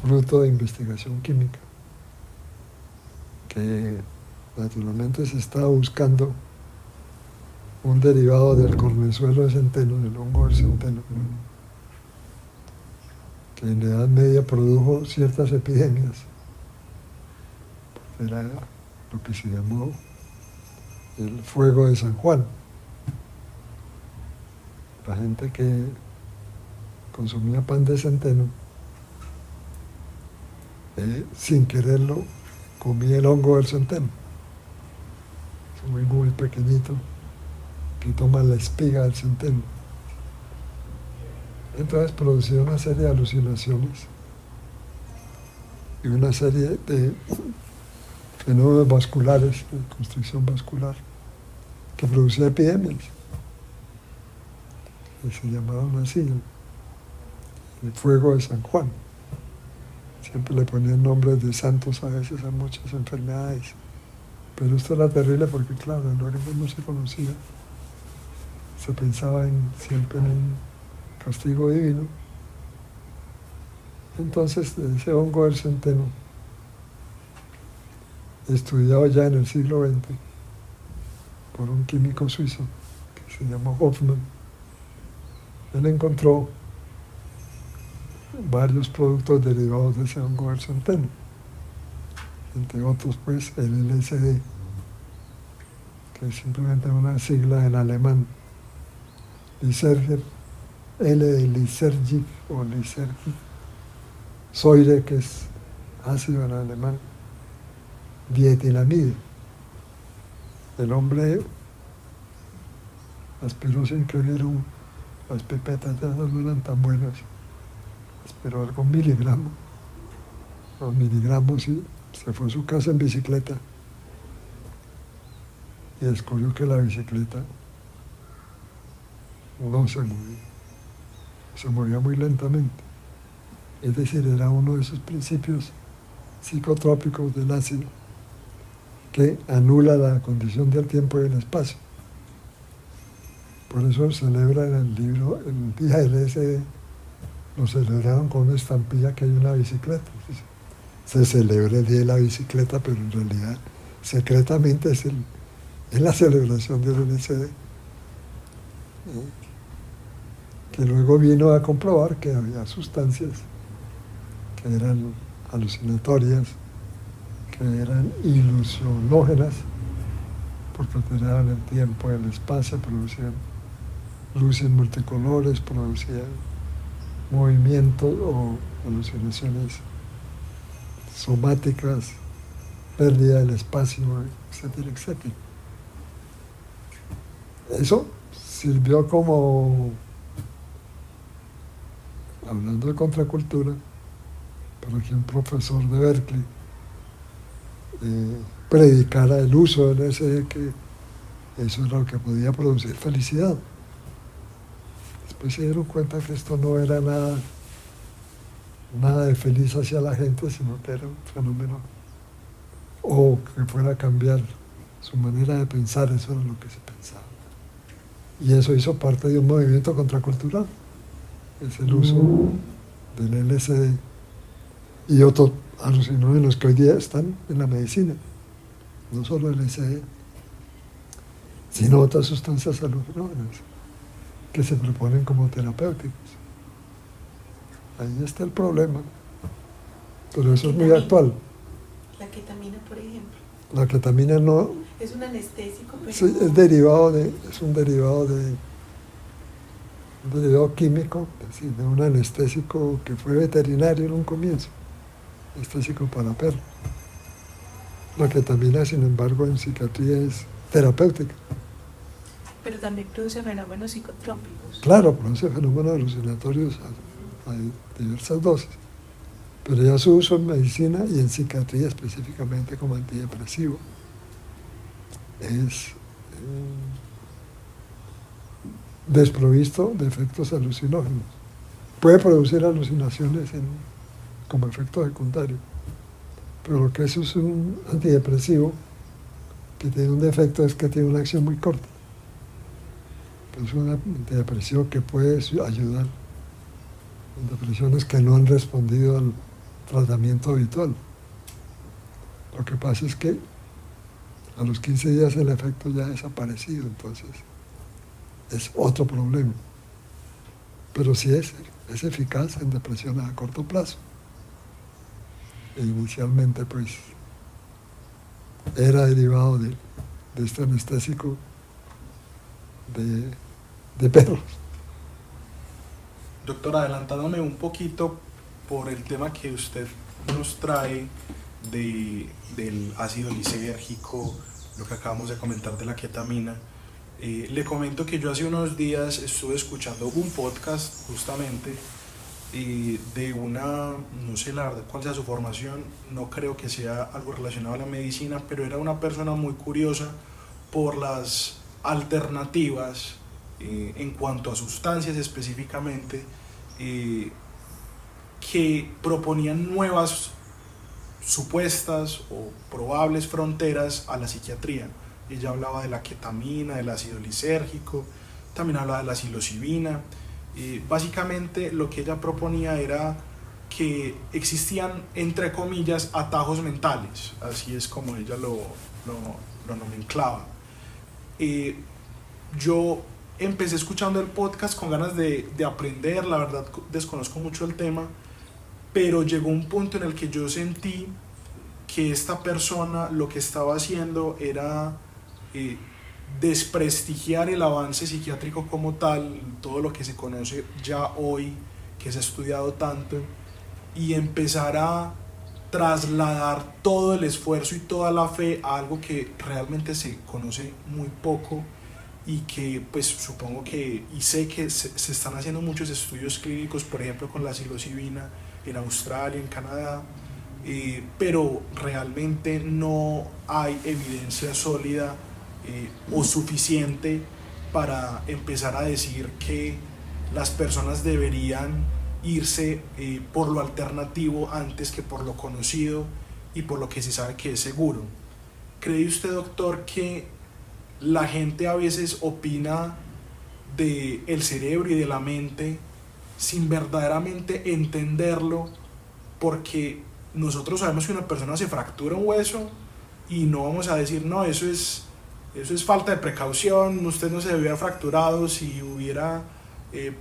fruto de investigación química, que naturalmente se estaba buscando un derivado del cornezuelo de centeno, del hongo del centeno, que en la Edad Media produjo ciertas epidemias. Era lo que se llamó el fuego de San Juan. La gente que consumía pan de centeno, sin quererlo, comía el hongo del centeno. Es muy pequeñito, que toma la espiga del centeno. Entonces producía una serie de alucinaciones y una serie de fenómenos vasculares, de constricción vascular, que producía epidemias, que se llamaban así, el fuego de San Juan. Siempre le ponían nombres de santos a veces a muchas enfermedades. Pero esto era terrible porque, claro, el origen no se conocía. Se pensaba siempre en un castigo divino. Entonces, ese hongo del centeno, estudiado ya en el siglo XX por un químico suizo que se llamó Hoffman, él encontró varios productos derivados de ese hongo del centeno, entre otros pues el LSD, que es simplemente una sigla en alemán, Lysergic, L de Lysergic o Lysergic, Säure, que es ácido en alemán, dietilamide. El hombre aspiró sin querer las pipetas ya no eran tan buenas, aspiró algún miligramo, los miligramos, y se fue a su casa en bicicleta y descubrió que la bicicleta no se movía muy lentamente. Es decir, era uno de esos principios psicotrópicos del ácido que anula la condición del tiempo y el espacio. Por eso celebra en el libro, el día del LSD, lo celebraron con una estampilla que hay una bicicleta. Se celebra el día de la bicicleta, pero en realidad, secretamente, es la celebración del LSD. Que luego vino a comprobar que había sustancias que eran alucinatorias, que eran ilusionógenas, porque alteraban el tiempo y el espacio, producían luces multicolores, producía movimientos o alucinaciones somáticas, pérdida del espacio, etcétera, etcétera. Eso sirvió como, hablando de contracultura, para que un profesor de Berkeley predicara el uso del LSD, que eso era lo que podía producir felicidad. Después se dieron cuenta que esto no era nada de feliz hacia la gente, sino que era un fenómeno, o que fuera a cambiar su manera de pensar, eso era lo que se pensaba. Y eso hizo parte de un movimiento contracultural, es el uso del LSD y otros alucinógenos que hoy día están en la medicina, no solo el LSD, sino otras sustancias alucinógenas que se proponen como terapéuticos. Ahí está el problema, pero eso es muy actual. La ketamina, por ejemplo. La ketamina no... Es un anestésico, pero... Sí, es un derivado químico, es decir, de un anestésico que fue veterinario en un comienzo, anestésico para perros. La ketamina, sin embargo, en psiquiatría es terapéutica. Pero también produce fenómenos psicotrópicos. Claro, produce fenómenos alucinatorios a diversas dosis, pero ya su uso en medicina y en psiquiatría específicamente como antidepresivo es desprovisto de efectos alucinógenos. Puede producir alucinaciones como efecto secundario, pero lo que es un antidepresivo que tiene un defecto es que tiene una acción muy corta. Pero es un antidepresivo que puede ayudar en depresiones que no han respondido al tratamiento habitual. Lo que pasa es que a los 15 días el efecto ya ha desaparecido, entonces es otro problema. Pero sí es eficaz en depresiones a corto plazo. E inicialmente pues era derivado de este anestésico de perros. Doctor, adelantándome un poquito por el tema que usted nos trae del ácido lisérgico, lo que acabamos de comentar de la ketamina, le comento que yo hace unos días estuve escuchando un podcast justamente de una, no sé la verdad cuál sea su formación, no creo que sea algo relacionado a la medicina, pero era una persona muy curiosa por las alternativas en cuanto a sustancias específicamente, que proponían nuevas supuestas o probables fronteras a la psiquiatría. Ella hablaba de la ketamina, del ácido lisérgico, también hablaba de la psilocibina. Básicamente lo que ella proponía era que existían, entre comillas, atajos mentales, así es como ella lo nomenclaba. Yo empecé escuchando el podcast con ganas de aprender, la verdad desconozco mucho el tema, pero llegó un punto en el que yo sentí que esta persona lo que estaba haciendo era desprestigiar el avance psiquiátrico como tal, todo lo que se conoce ya hoy, que se ha estudiado tanto, y empezar a trasladar todo el esfuerzo y toda la fe a algo que realmente se conoce muy poco y que pues supongo que, y sé que se están haciendo muchos estudios clínicos, por ejemplo con la psilocibina en Australia, en Canadá, pero realmente no hay evidencia sólida o suficiente para empezar a decir que las personas deberían irse por lo alternativo antes que por lo conocido y por lo que se sabe que es seguro. ¿Cree usted, doctor, que la gente a veces opina del cerebro y de la mente sin verdaderamente entenderlo? Porque nosotros sabemos que una persona se fractura un hueso y no vamos a decir, no, eso es falta de precaución, usted no se debió haber fracturado si hubiera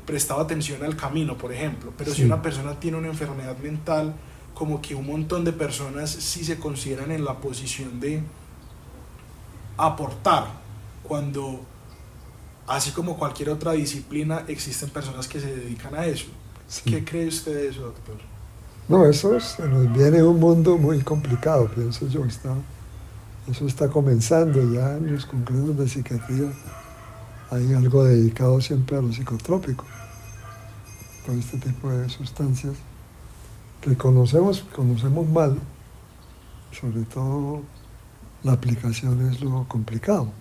prestado atención al camino, por ejemplo. Pero sí, si una persona tiene una enfermedad mental, como que un montón de personas sí se consideran en la posición de aportar, cuando así como cualquier otra disciplina, existen personas que se dedican a eso. Sí. ¿Qué cree usted de eso, doctor? No, se nos viene un mundo muy complicado, pienso yo. Eso está comenzando ya en los congresos de psiquiatría. Hay algo dedicado siempre a los psicotrópicos, todo este tipo de sustancias que conocemos mal, sobre todo la aplicación es lo complicado,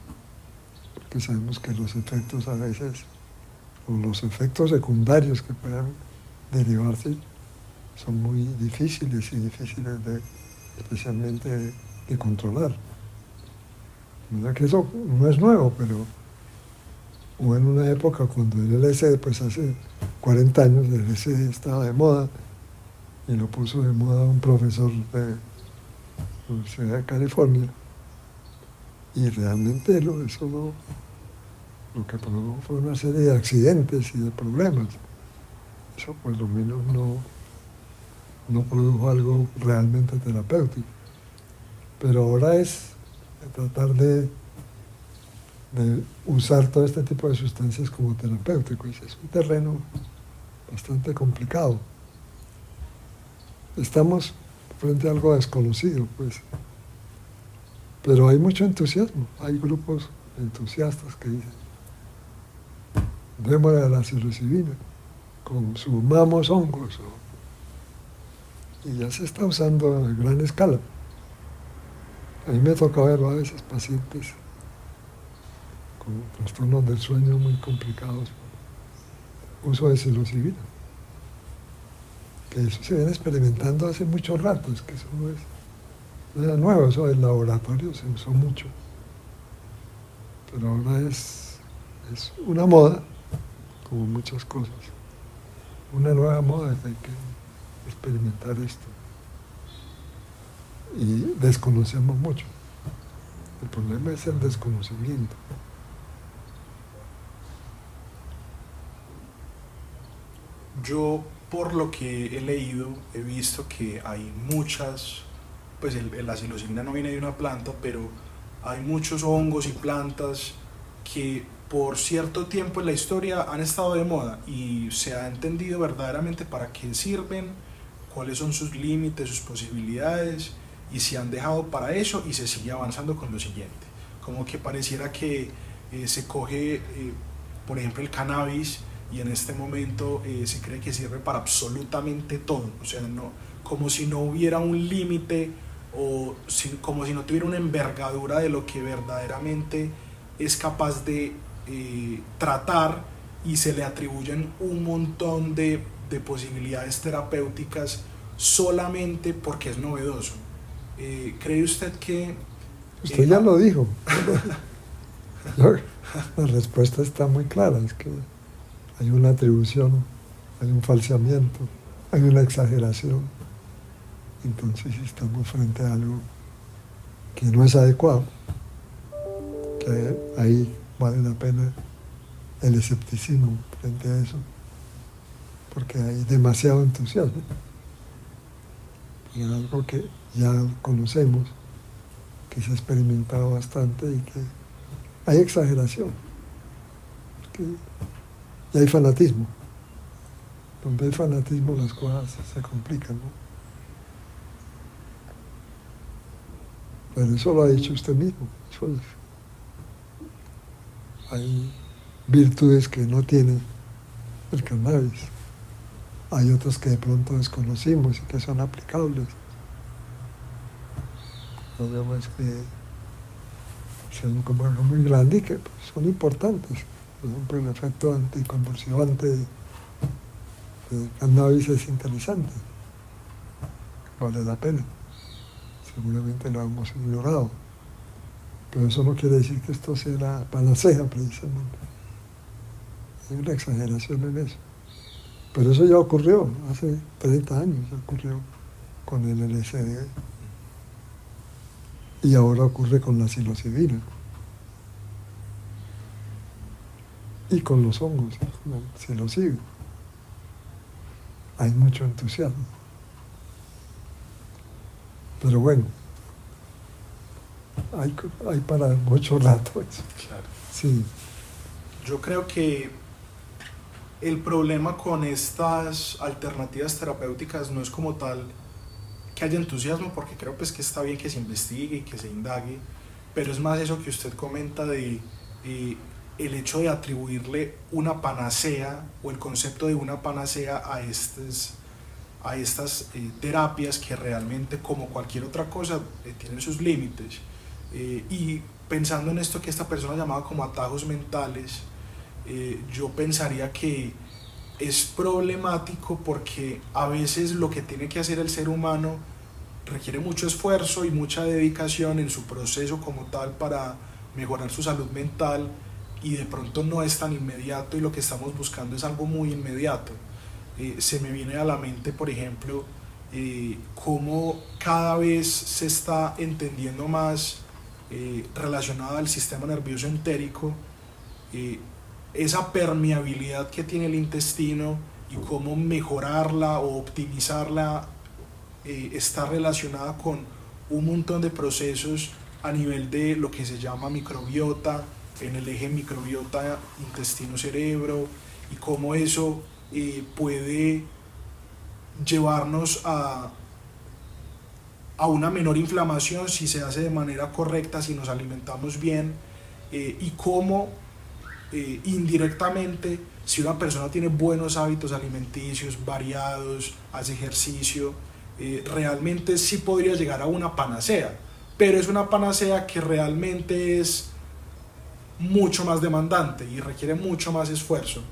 porque sabemos que los efectos a veces, o los efectos secundarios que puedan derivarse, son muy difíciles especialmente de controlar. ¿Verdad que eso no es nuevo, pero hubo en una época cuando el LSD, pues hace 40 años, el LSD estaba de moda, y lo puso de moda un profesor de la Universidad de California, y realmente lo que produjo fue una serie de accidentes y de problemas. Eso por lo menos no produjo algo realmente terapéutico. Pero ahora es tratar de usar todo este tipo de sustancias como terapéutico. Es un terreno bastante complicado. Estamos frente a algo desconocido, pues. Pero hay mucho entusiasmo. Hay grupos entusiastas que dicen, démosle a la psilocibina, consumamos hongos. Y ya se está usando a gran escala. A mí me toca ver a veces pacientes con trastornos del sueño muy complicados, uso de psilocibina. Que eso se viene experimentando hace mucho rato, es que eso no es nuevo, eso del laboratorio se usó mucho. Pero ahora es una moda, como muchas cosas. Una nueva moda que hay que experimentar esto. Y desconocemos mucho. El problema es el desconocimiento. Yo, por lo que he leído, he visto que hay muchas, pues la psilocibina no viene de una planta, pero hay muchos hongos y plantas que por cierto tiempo en la historia han estado de moda y se ha entendido verdaderamente para qué sirven, cuáles son sus límites, sus posibilidades, y se han dejado para eso y se sigue avanzando con lo siguiente. Como que pareciera que se coge, por ejemplo, el cannabis, y en este momento se cree que sirve para absolutamente todo, o sea, como si no hubiera un límite o como si no tuviera una envergadura de lo que verdaderamente es capaz de tratar, y se le atribuyen un montón de posibilidades terapéuticas solamente porque es novedoso. ¿Cree usted que...? Usted ya lo dijo. La respuesta está muy clara, es que hay una atribución, hay un falseamiento, hay una exageración. Entonces estamos frente a algo que no es adecuado, que ahí vale la pena el escepticismo frente a eso, porque hay demasiado entusiasmo. Y algo que ya conocemos, que se ha experimentado bastante y que hay exageración. Y hay fanatismo. Donde hay fanatismo las cosas se complican, ¿no? Pero eso lo ha dicho usted mismo. Hay virtudes que no tiene el cannabis. Hay otras que de pronto desconocimos y que son aplicables. Lo vemos que son como algo muy grande y que pues, son importantes. Por ejemplo, el efecto anticonvulsivante de cannabis es interesante. Vale la pena. Seguramente lo hemos ignorado. Pero eso no quiere decir que esto sea la panacea, precisamente. Hay una exageración en eso. Pero eso ya ocurrió, hace 30 años ocurrió con el LSD. Y ahora ocurre con la psilocibina. Y con los hongos, con el psilocibe. Hay mucho entusiasmo. Pero bueno, hay para mucho rato eso. Claro. Sí. Yo creo que el problema con estas alternativas terapéuticas no es como tal que haya entusiasmo, porque creo pues que está bien que se investigue y que se indague, pero es más eso que usted comenta de el hecho de atribuirle una panacea o el concepto de una panacea a estas terapias que realmente, como cualquier otra cosa, tienen sus límites. Y pensando en esto que esta persona llamaba como atajos mentales, yo pensaría que es problemático porque a veces lo que tiene que hacer el ser humano requiere mucho esfuerzo y mucha dedicación en su proceso como tal para mejorar su salud mental, y de pronto no es tan inmediato, y lo que estamos buscando es algo muy inmediato. Se me viene a la mente, por ejemplo, cómo cada vez se está entendiendo más relacionado al sistema nervioso entérico, esa permeabilidad que tiene el intestino y cómo mejorarla o optimizarla está relacionada con un montón de procesos a nivel de lo que se llama microbiota, en el eje microbiota intestino-cerebro, y cómo eso puede llevarnos a una menor inflamación si se hace de manera correcta, si nos alimentamos bien, y cómo indirectamente, si una persona tiene buenos hábitos alimenticios, variados, hace ejercicio, realmente sí podría llegar a una panacea, pero es una panacea que realmente es mucho más demandante y requiere mucho más esfuerzo.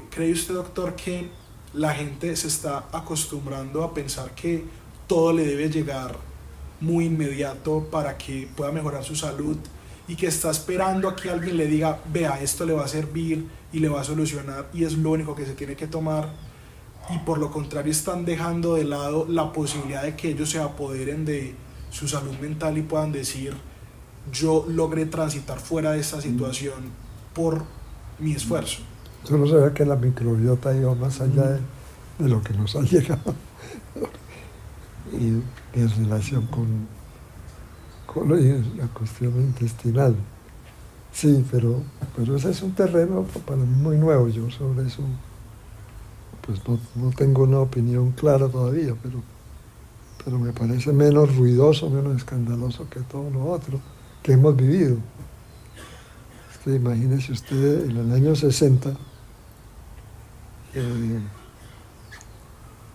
¿Cree usted, doctor, que la gente se está acostumbrando a pensar que todo le debe llegar muy inmediato para que pueda mejorar su salud, y que está esperando a que alguien le diga, vea, esto le va a servir y le va a solucionar y es lo único que se tiene que tomar, y por lo contrario están dejando de lado la posibilidad de que ellos se apoderen de su salud mental y puedan decir, yo logré transitar fuera de esta situación por mi esfuerzo? Yo no sabía que la microbiota iba más allá de lo que nos ha llegado y en relación con la cuestión intestinal. Sí, pero ese es un terreno para mí muy nuevo. Yo sobre eso pues no tengo una opinión clara todavía, pero me parece menos ruidoso, menos escandaloso que todo lo otro que hemos vivido. Imagínese usted, en el año 60,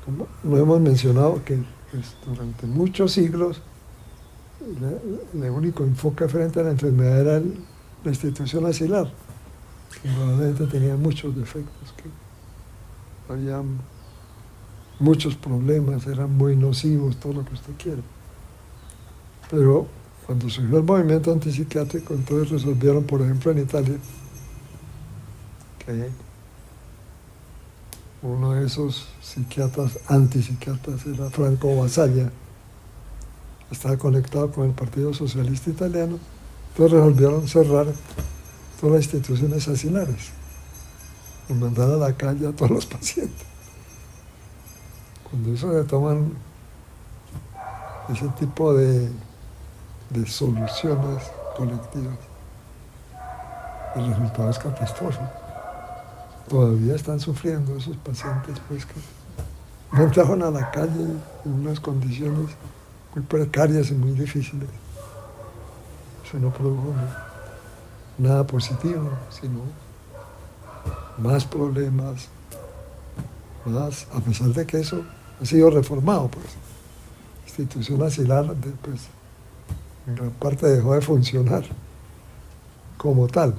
como lo hemos mencionado, que pues, durante muchos siglos el único enfoque frente a la enfermedad era la institución asilar, que probablemente tenía muchos defectos, que había muchos problemas, eran muy nocivos, todo lo que usted quiera. Pero cuando surgió el movimiento antipsiquiátrico, entonces resolvieron, por ejemplo, en Italia, que uno de esos psiquiatras, antipsiquiatras, era Franco Basaglia, estaba conectado con el Partido Socialista Italiano, entonces resolvieron cerrar todas las instituciones asilares y mandar a la calle a todos los pacientes. Cuando eso se toman ese tipo de soluciones colectivas, el resultado es catastrófico. Todavía están sufriendo esos pacientes, pues, que no entraron a la calle en unas condiciones muy precarias y muy difíciles. Eso no produjo nada positivo, sino más problemas, más, a pesar de que eso ha sido reformado, pues. La institución asilar, pues, en gran parte dejó de funcionar como tal.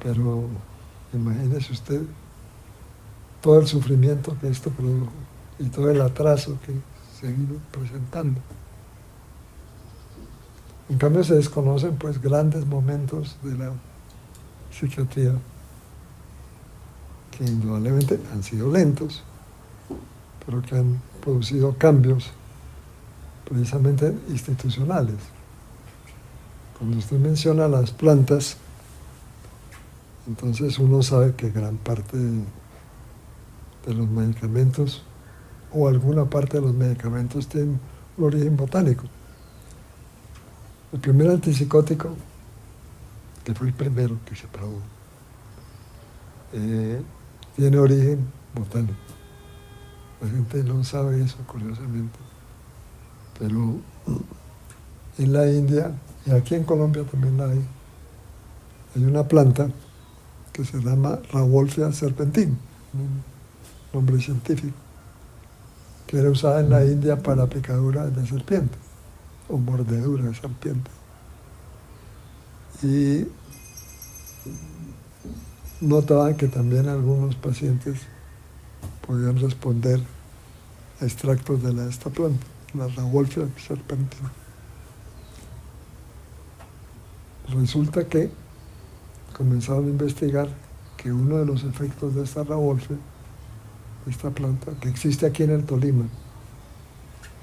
Pero imagínese usted todo el sufrimiento que esto produjo y todo el atraso que se vino presentando. En cambio se desconocen pues grandes momentos de la psiquiatría que indudablemente han sido lentos, pero que han producido cambios precisamente institucionales. Cuando usted menciona las plantas, entonces uno sabe que gran parte de los medicamentos o alguna parte de los medicamentos tienen un origen botánico. El primer antipsicótico que fue el primero que se produjo, tiene origen botánico. La gente no sabe eso, curiosamente. Pero en la India, y aquí en Colombia también la hay una planta que se llama Rauwolfia serpentina, un nombre científico, que era usada en la India para picadura de serpiente o mordedura de serpiente. Y notaban que también algunos pacientes podían responder a extractos de esta planta, la Rauwolfia serpentina. Resulta que comenzaron a investigar que uno de los efectos de esta Rauwolfia, esta planta, que existe aquí en el Tolima,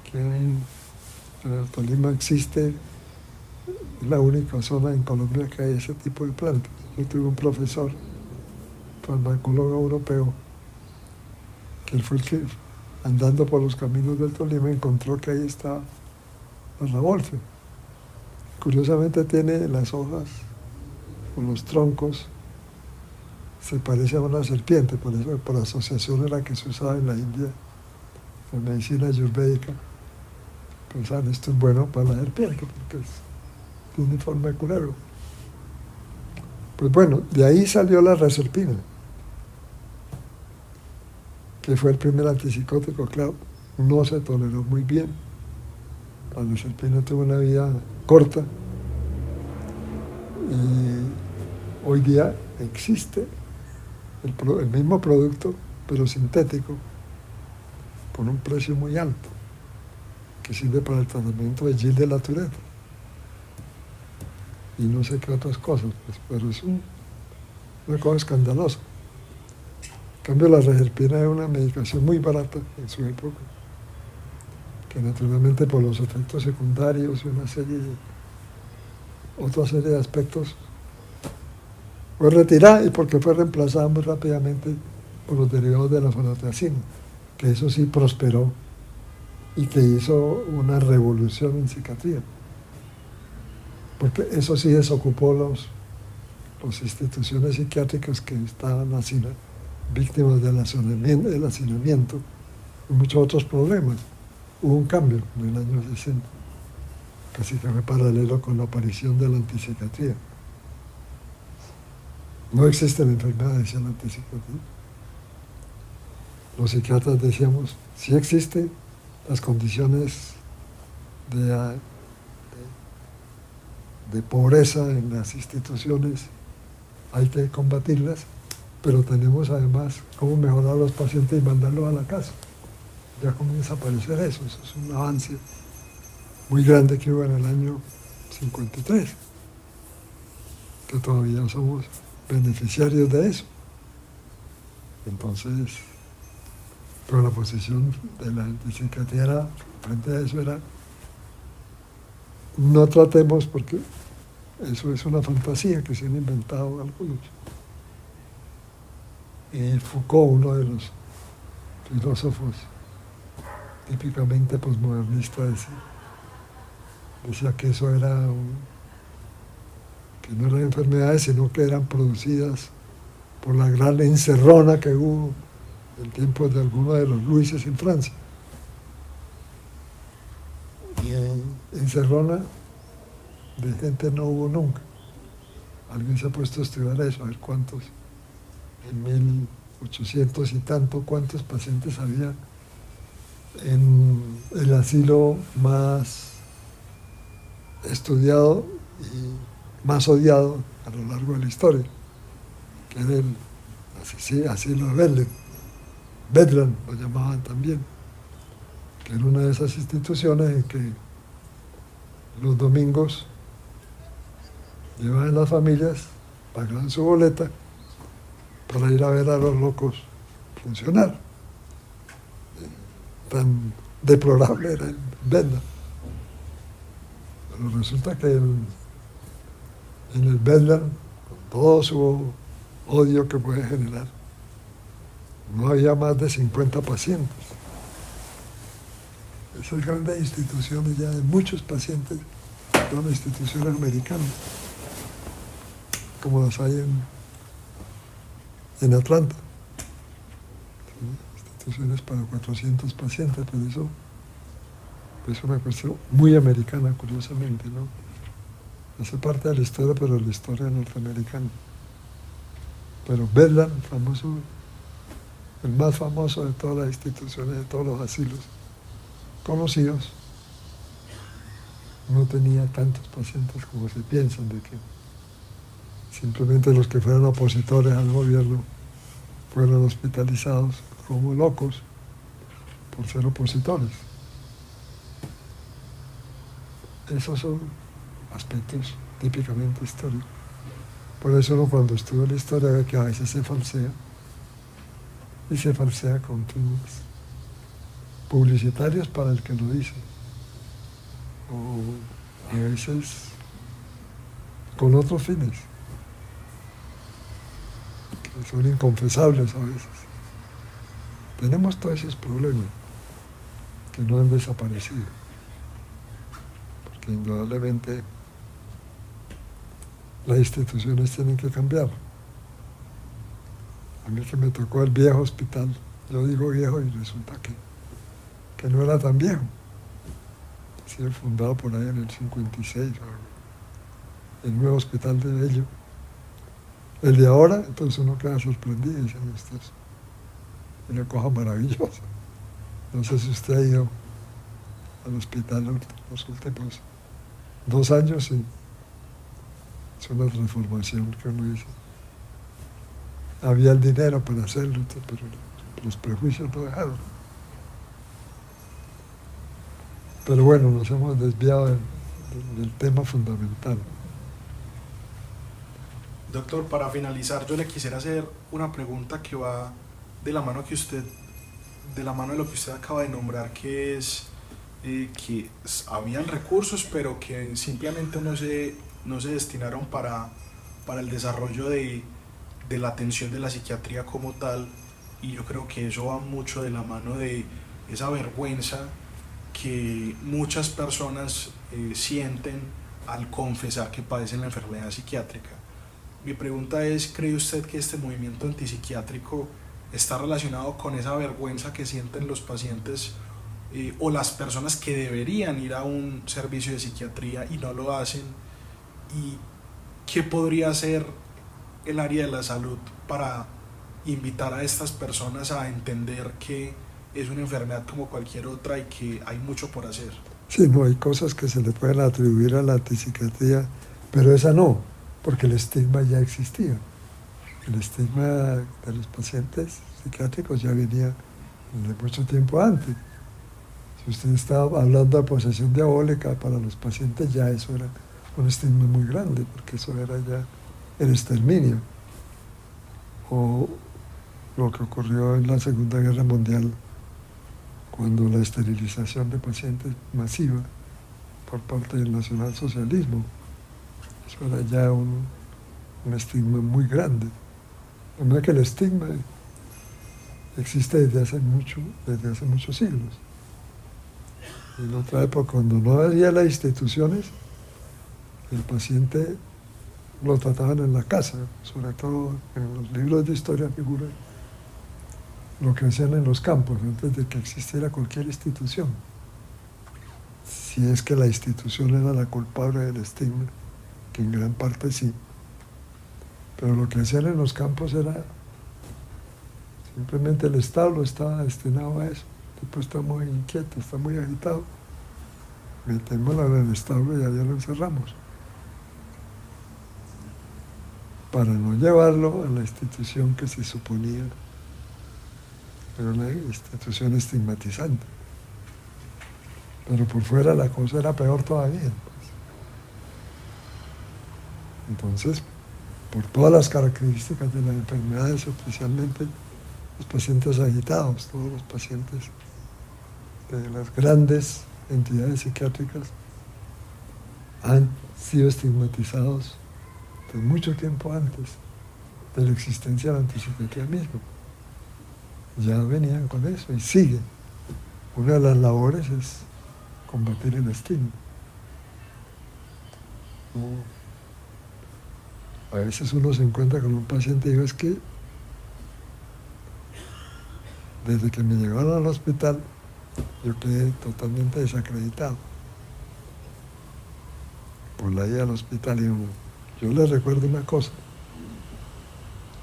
que en el Tolima existe, es la única zona en Colombia que hay ese tipo de planta. Yo tuve un profesor, farmacólogo europeo, que él fue el que, andando por los caminos del Tolima, encontró que ahí estaba la Rauwolfia. Curiosamente tiene las hojas o los troncos, se parece a una serpiente, por eso por asociación era que se usaba en la India, en medicina ayurvédica. Pensaban, esto es bueno para la serpiente, porque tiene forma de culebro. Pues bueno, de ahí salió la reserpina, que fue el primer antipsicótico. Claro, no se toleró muy bien. La reserpina tuvo una vida corta y hoy día existe el mismo producto, pero sintético, por un precio muy alto, que sirve para el tratamiento de Gilles de la Tourette y no sé qué otras cosas, pues, pero es una cosa escandalosa. En cambio, la reserpina es una medicación muy barata en su época, que naturalmente por los efectos secundarios y otra serie de aspectos fue retirada, y porque fue reemplazada muy rápidamente por los derivados de la fenotiazina, que eso sí prosperó y que hizo una revolución en psiquiatría, porque eso sí desocupó las instituciones psiquiátricas que estaban víctimas del hacinamiento y muchos otros problemas. Hubo un cambio en el año 60, casi que fue paralelo con la aparición de la antipsiquiatría. No existen enfermedades, decía la antipsiquiatría. Los psiquiatras decíamos, sí existen las condiciones de pobreza en las instituciones, hay que combatirlas, pero tenemos además cómo mejorar a los pacientes y mandarlos a la casa. Ya comienza a aparecer eso es un avance muy grande que hubo en el año 53, que todavía somos beneficiarios de eso. Entonces, pero la posición de la antipsiquiatría frente a eso era, no tratemos, porque eso es una fantasía que se han inventado algunos. Y Foucault, uno de los filósofos típicamente posmodernistas, decía que eso era que no eran enfermedades, sino que eran producidas por la gran encerrona que hubo en tiempos de algunos de los Luises en Francia. Y encerrona de gente no hubo nunca. Alguien se ha puesto a estudiar eso, a ver cuántos, en 1800 y tanto, cuántos pacientes había en el asilo más estudiado y más odiado a lo largo de la historia, que era el asilo de Bedlam, lo llamaban también, que era una de esas instituciones en que los domingos llevaban las familias, pagaban su boleta para ir a ver a los locos funcionar. Tan deplorable era el Bedlam. Pero resulta que en el Bedlam, con todo su odio que puede generar, no había más de 50 pacientes. Esas grandes instituciones ya de muchos pacientes son instituciones americanas. como las hay en Atlanta. ¿Sí? Instituciones para 400 pacientes, pero eso es una cuestión muy americana, curiosamente, ¿no? Hace parte de la historia, pero la historia norteamericana. Pero Bedlam, famoso, el más famoso de todas las instituciones, de todos los asilos conocidos, no tenía tantos pacientes como se piensan, de que simplemente los que fueron opositores al gobierno fueron hospitalizados como locos por ser opositores. Esos son aspectos típicamente históricos. Por eso uno cuando estudia la historia ve que a veces se falsea, y se falsea con fines publicitarios para el que lo dice, o a veces con otros fines, que son inconfesables a veces. Tenemos todos esos problemas que no han desaparecido, porque indudablemente las instituciones tienen que cambiar. A mí que me tocó el viejo hospital, yo digo viejo y resulta que no era tan viejo. Ha sido fundado por ahí en el 56, el nuevo hospital de Bello. El de ahora, entonces uno queda sorprendido y dice, esto es una cosa maravillosa. No sé si usted ha ido al hospital los últimos 2 años y es una transformación que uno dice. Había el dinero para hacerlo, pero los prejuicios no dejaron. Pero bueno, nos hemos desviado del tema fundamental. Doctor, para finalizar, yo le quisiera hacer una pregunta que va de la mano de lo que usted acaba de nombrar, que es que habían recursos, pero que simplemente no se destinaron para el desarrollo de la atención de la psiquiatría como tal, y yo creo que eso va mucho de la mano de esa vergüenza que muchas personas sienten al confesar que padecen la enfermedad psiquiátrica. Mi pregunta es, ¿cree usted que este movimiento antipsiquiátrico está relacionado con esa vergüenza que sienten los pacientes o las personas que deberían ir a un servicio de psiquiatría y no lo hacen? ¿Y qué podría hacer el área de la salud para invitar a estas personas a entender que es una enfermedad como cualquier otra y que hay mucho por hacer? Sí, no, hay cosas que se le pueden atribuir a la antipsiquiatría, pero esa no, porque el estigma ya existía. El estigma de los pacientes psiquiátricos ya venía desde mucho tiempo antes. Si usted estaba hablando de posesión diabólica para los pacientes, ya eso era un estigma muy grande, porque eso era ya el exterminio. O lo que ocurrió en la Segunda Guerra Mundial, cuando la esterilización de pacientes masiva por parte del nacionalsocialismo, eso era ya un estigma muy grande. De manera que el estigma existe desde hace muchos siglos. En otra época, cuando no había las instituciones, el paciente lo trataban en la casa, sobre todo en los libros de historia figura lo que hacían en los campos antes de que existiera cualquier institución. Si es que la institución era la culpable del estigma, que en gran parte sí. Pero lo que hacían en los campos era simplemente el establo estaba destinado a eso. El tipo está muy inquieto, está muy agitado. Metémoslo en el establo y allá lo encerramos. Para no llevarlo a la institución que se suponía era una institución estigmatizante. Pero por fuera la cosa era peor todavía. Pues. Entonces, por todas las características de las enfermedades, especialmente los pacientes agitados, todos los pacientes de las grandes entidades psiquiátricas han sido estigmatizados desde mucho tiempo antes de la existencia de la antipsiquiatría misma. Ya venían con eso y sigue. Una de las labores es combatir el estigma. A veces uno se encuentra con un paciente y digo, es que desde que me llevaron al hospital, yo quedé totalmente desacreditado por la ida al hospital. Y yo le recuerdo una cosa.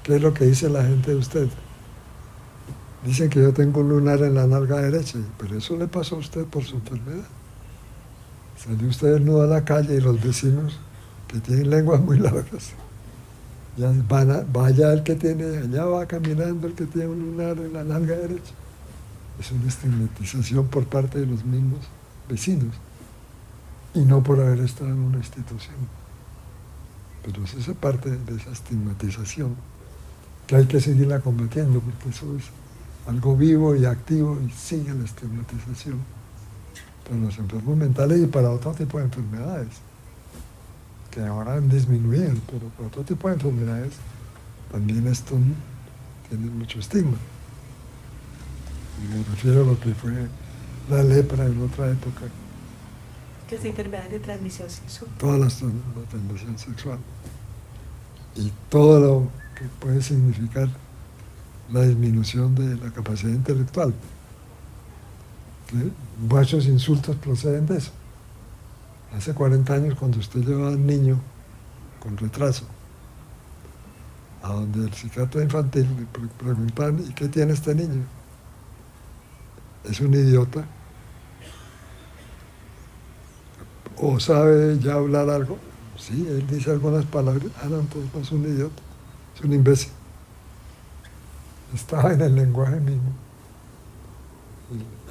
¿Qué es lo que dice la gente de usted? Dicen que yo tengo un lunar en la nalga derecha, pero eso le pasó a usted por su enfermedad. Salió usted desnudo a la calle y los vecinos, que tienen lenguas muy largas, ya vaya el que tiene, allá va caminando el que tiene un lunar en la nalga derecha. Es una estigmatización por parte de los mismos vecinos y no por haber estado en una institución. Pero es esa parte de esa estigmatización que hay que seguirla combatiendo, porque eso es algo vivo y activo y sigue la estigmatización para los enfermos mentales y para otro tipo de enfermedades que ahora han disminuido, pero para otro tipo de enfermedades también esto tiene mucho estigma. Me refiero a lo que fue la lepra en otra época. Que es enfermedad de transmisión sexual. Toda la transmisión sexual y todo lo que puede significar la disminución de la capacidad intelectual. Muchos insultos proceden de eso. Hace 40 años, cuando usted llevaba al niño con retraso a donde el psiquiatra infantil le preguntaban, ¿y qué tiene este niño? ¿Es un idiota? ¿O sabe ya hablar algo? Sí, él dice algunas palabras. Ah, no, entonces no es un idiota, es un imbécil. Estaba en el lenguaje mismo.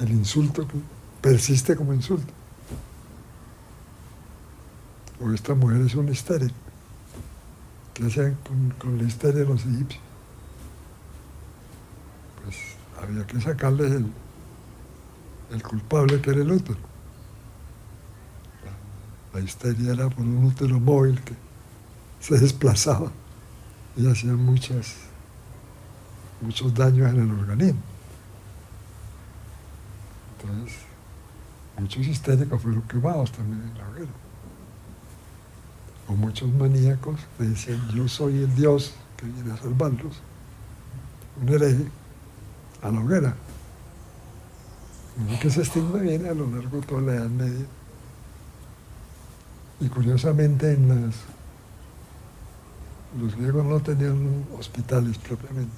El insulto que persiste como insulto. O esta mujer es una histérica. ¿Qué hacían con la histeria los egipcios? Pues había que sacarle el culpable, que era el útero. La histeria era por un útero móvil que se desplazaba y hacía muchos daños en el organismo. Entonces, muchos histéricos fueron quemados también en la hoguera. O muchos maníacos que decían, yo soy el Dios que viene a salvarlos, un hereje, a la hoguera. Que ese estigma viene a lo largo de toda la Edad Media. Y curiosamente los griegos no tenían hospitales propiamente.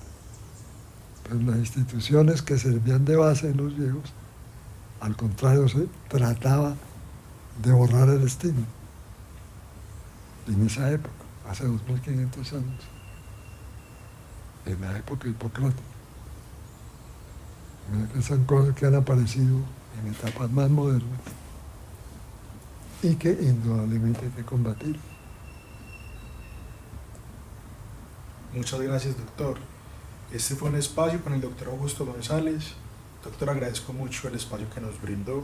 Pero las instituciones que servían de base en los griegos, al contrario, se trataba de borrar el estigma. En esa época, hace 2500 años, en la época de Hipócrates. Mira que son cosas que han aparecido en etapas más modernas y que indudablemente hay que combatir. Muchas gracias, doctor. Este fue un espacio con el doctor Augusto González. Doctor, agradezco mucho el espacio que nos brindó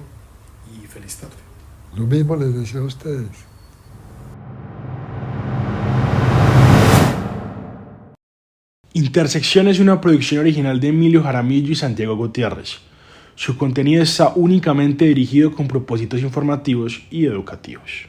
y feliz tarde. Lo mismo les deseo a ustedes. Intersección es una producción original de Emilio Jaramillo y Santiago Gutiérrez. Su contenido está únicamente dirigido con propósitos informativos y educativos.